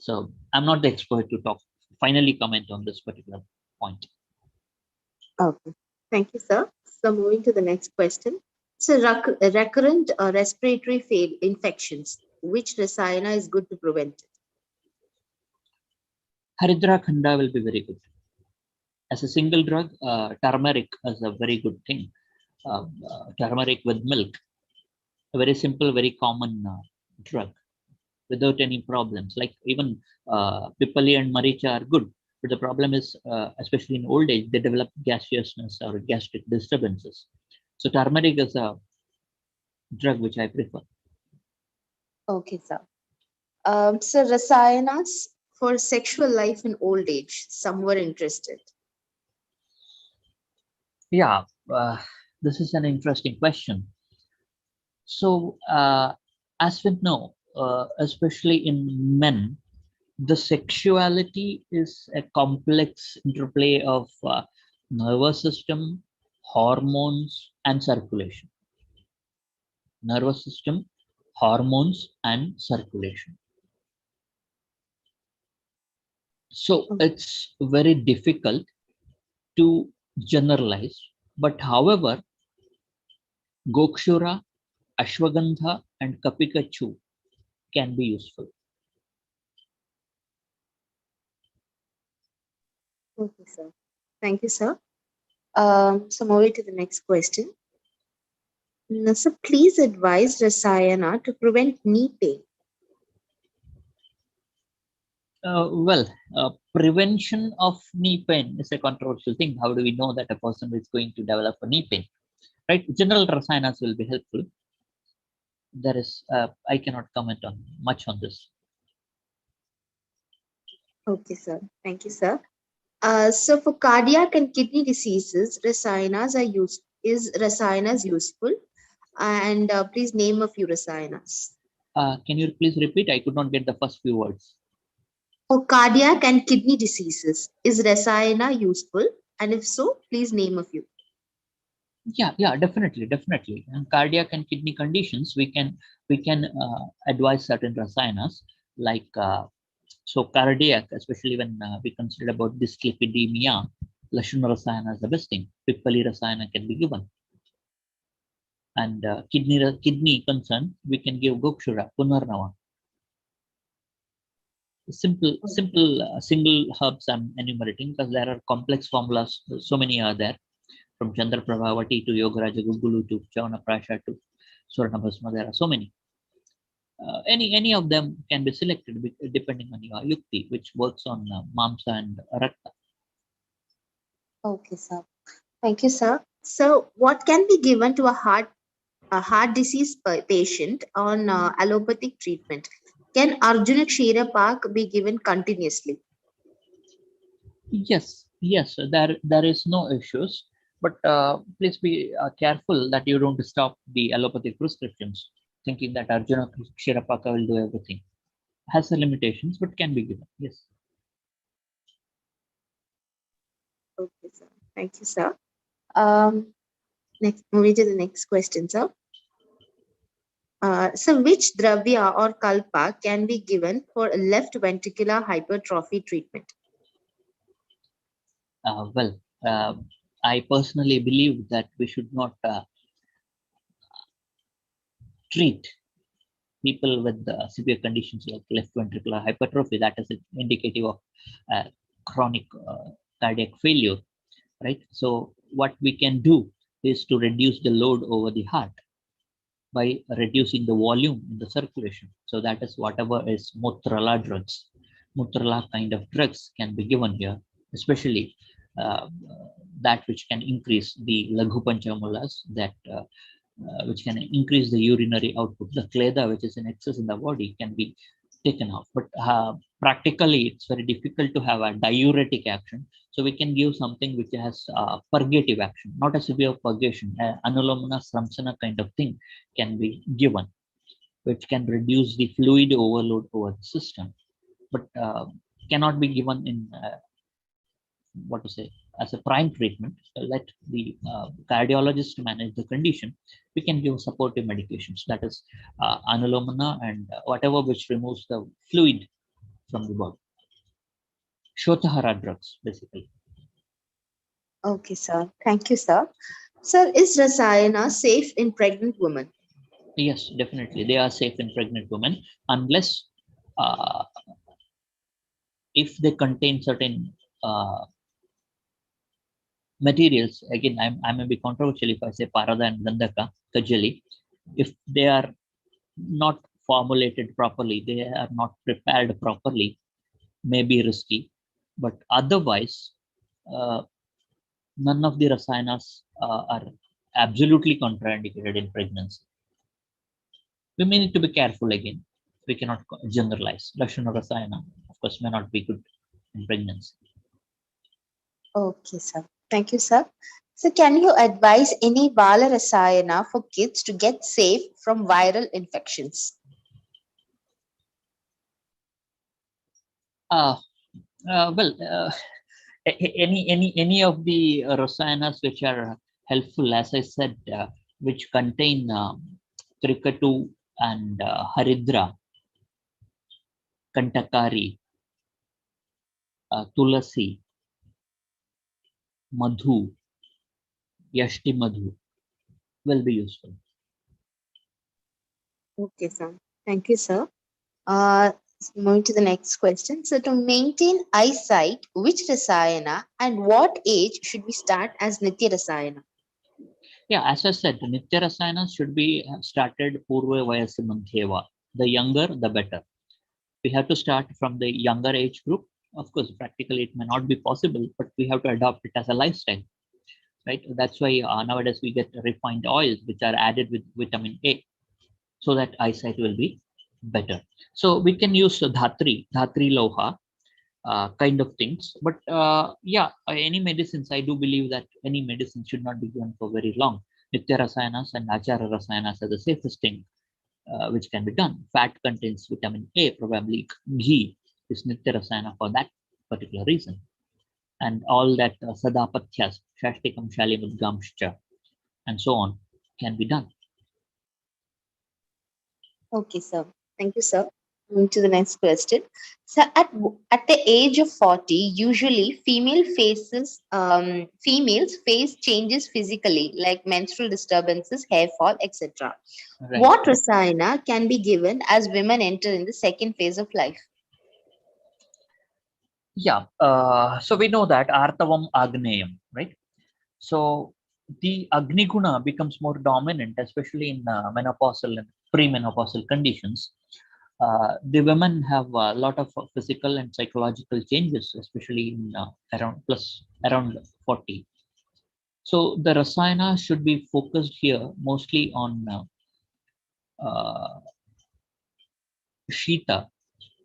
So I'm not the expert to finally comment on this particular point. Okay. Thank you, sir. So moving to the next question. So recurrent respiratory infections, which rasayana is good to prevent it? Haridra Khanda will be very good. As a single drug, turmeric is a very good thing. Turmeric with milk, a very simple, very common drug without any problems. Like even Pipali and Maricha are good, but the problem is, especially in old age, they develop gaseousness or gastric disturbances. So turmeric is a drug which I prefer. Okay, sir. So rasayanas for sexual life in old age. Some were interested. Yeah, this is an interesting question. So as we know, especially in men, the sexuality is a complex interplay of nervous system, hormones, and circulation. Nervous system, hormones, and circulation. So it's very difficult to generalize, but however, Gokshura, Ashwagandha, and Kapikachu can be useful. Okay, sir. Thank you, sir. So moving to the next question. So please advise Rasayana to prevent knee pain. Prevention of knee pain is a controversial thing. How do we know that a person is going to develop a knee pain? Right? General rasayanas will be helpful. There is, I cannot comment on much on this. Okay, sir. Thank you, sir. So for cardiac and kidney diseases, rasayanas are used. Is rasayanas useful? And please name a few rasayanas. Can you please repeat? I could not get the first few words. For cardiac and kidney diseases, is rasayana useful? And if so, please name a few. Yeah, definitely. And cardiac and kidney conditions, we can advise certain rasayanas like so cardiac, especially when we consider about dyslipidemia, Lashuna rasayana is the best thing. Pippali rasayana can be given. And kidney concern, we can give Gokshura, Punarnava. Simple single herbs I'm enumerating because there are complex formulas. So many are there, from Chandra Prabhavati to Yogaraja Gugulu to Chavana Prasha to Surana Bhasma. There are so many. Any of them can be selected depending on your yukti, which works on Mamsa and Rakta. Okay, sir. Thank you, sir. So, what can be given to a heart disease patient on allopathic treatment? Can Arjuna Kshira Pak be given continuously? Yes, there is no issues, but please be careful that you don't stop the allopathic prescriptions, thinking that Arjuna Kshirapaka will do everything. Has the limitations, but can be given. Yes. Okay, sir. Thank you, sir. Next, moving to the next question, sir. So, which dravya or kalpa can be given for left ventricular hypertrophy treatment? I personally believe that we should not treat people with severe conditions like left ventricular hypertrophy, that is indicative of chronic cardiac failure, right? So what we can do is to reduce the load over the heart by reducing the volume in the circulation. So that is whatever is Mutrala drugs. Mutrala kind of drugs can be given here, especially that which can increase the Laghu Panchamulas, that which can increase the urinary output. The kleda, which is in excess in the body, can be taken out. But practically, it's very difficult to have a diuretic action. So we can give something which has purgative action, not a severe purgation. Anulomana Sramsana kind of thing can be given, which can reduce the fluid overload over the system, but cannot be given in as a prime treatment. Let the cardiologist manage the condition. We can give supportive medications, that is anulomana and whatever which removes the fluid from the body. Shotahara drugs, basically. Okay, sir. Thank you, sir. Sir, is Rasayana safe in pregnant women? Yes, definitely. They are safe in pregnant women unless if they contain certain materials. Again, I may be controversial if I say Parada and Gandhaka, Kajali. If they are not formulated properly, they are not prepared properly, may be risky. But otherwise, none of the rasayanas are absolutely contraindicated in pregnancy. We may need to be careful again. We cannot generalize. Lakshana rasayana, of course, may not be good in pregnancy. Okay, sir. Thank you, sir. So, can you advise any Bala Rasayana for kids to get safe from viral infections? Any of the rasayanas which are helpful, as I said, which contain Trikatu and Haridra, Kantakari, Tulasi, Madhu, Yashti Madhu, will be useful. Okay, sir. Thank you, sir. Moving to the next question. So, to maintain eyesight, which Rasayana and what age should we start as Nitya Rasayana? Yeah, as I said, Nitya Rasayana should be started Purva Vayasimanteva. The younger, the better. We have to start from the younger age group. Of course, practically it may not be possible, but we have to adopt it as a lifestyle, right? That's why nowadays we get refined oils which are added with vitamin A, so that eyesight will be better. So we can use Dhatri Loha, kind of things. But yeah, any medicines, I do believe that any medicine should not be given for very long. Nitya Rasayanas and Achara Rasayanas are the safest thing which can be done. Fat contains vitamin A, probably ghee is Nitya Rasayana for that particular reason. And all that Sadapatyas, Shashtikam Shalimudgamshcha, and so on can be done. Okay, sir. Thank you, sir. Moving to the next question. So, at the age of 40, usually females face changes physically, like menstrual disturbances, hair fall, etc. Right. What rasayana can be given as women enter in the second phase of life? Yeah. So we know that Artavam Agneyam, right? So the Agni Guna becomes more dominant, especially in menopausal and premenopausal conditions. The women have a lot of physical and psychological changes, especially in around 40. So the Rasayana should be focused here mostly on uh, Shita,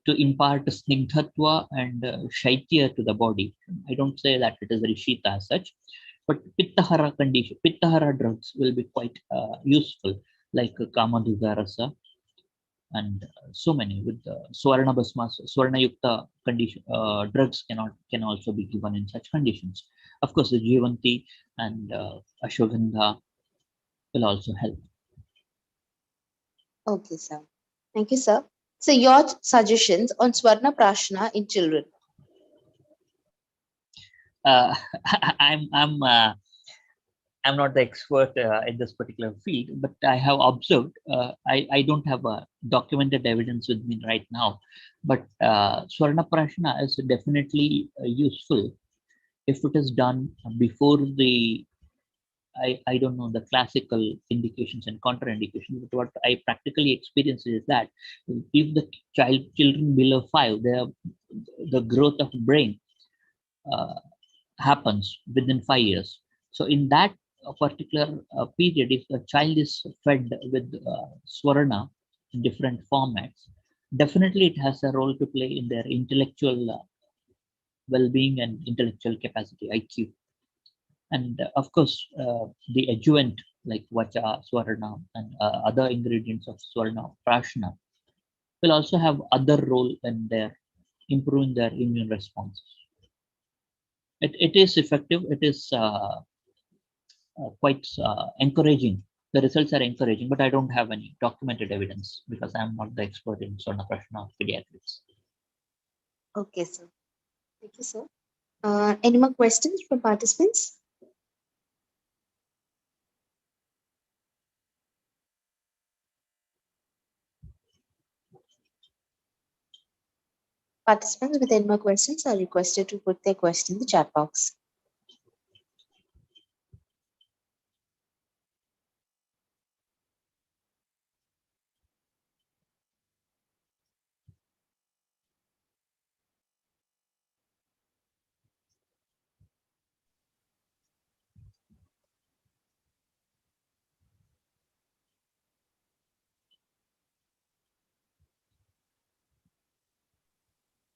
to impart snigdhatva and shaitya to the body. I don't say that it is very shita as such, but pittahara drugs will be quite useful, like Kamaduga rasa and so many with Swarna Basmas, Swarna Yukta condition drugs can also be given in such conditions. Of course, the Jivanti and Ashwagandha will also help. Okay, sir. Thank you, sir. So, your suggestions on Swarna Prashna in children. Uh, I'm not the expert in this particular field, but I have observed. I don't have documented evidence with me right now, but Swarna Prashna is definitely useful if it is done before the. I don't know the classical indications and contraindications, but what I practically experience is that if the children below 5, the growth of brain uh, happens within 5 years. So in that particular period, if a child is fed with swarna in different formats, definitely it has a role to play in their intellectual well-being and intellectual capacity, IQ. And of course, the adjuvant like vacha, swarna, and other ingredients of swarna, prashna, will also have other role in their improving their immune responses. It is effective. It is quite encouraging. The results are encouraging, but I don't have any documented evidence because I'm not the expert in Prashna pediatrics. Okay, sir. Thank you, sir. Any more questions from participants? Participants with any more questions are requested to put their question in the chat box.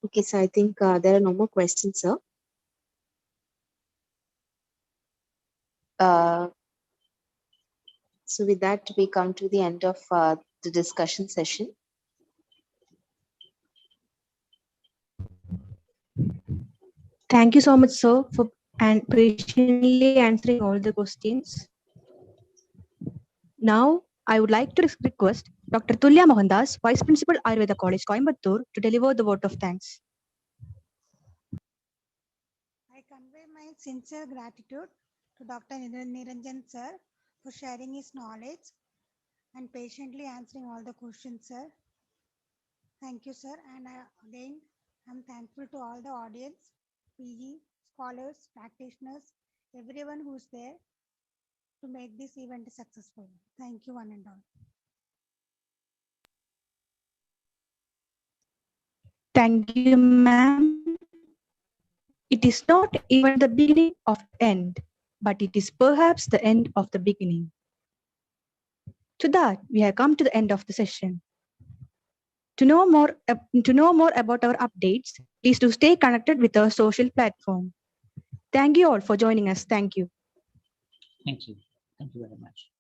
Okay, so I think there are no more questions, sir. So with that, we come to the end of the discussion session. Thank you so much, sir, for and patiently answering all the questions. Now, I would like to request Dr. Tulya Mohandas, Vice Principal, Ayurveda College, Coimbatore, to deliver the vote of thanks. I convey my sincere gratitude to Dr. Niranjan sir for sharing his knowledge and patiently answering all the questions, sir. Thank you, sir. And again, I'm thankful to all the audience, PG, scholars, practitioners, everyone who's there. to make this event successful. Thank you, one and all. Thank you, ma'am. It is not even the beginning of the end, but it is perhaps the end of the beginning. To that, we have come to the end of the session. To know more about our updates, please do stay connected with our social platform. Thank you all for joining us. Thank you. Thank you. Thank you very much.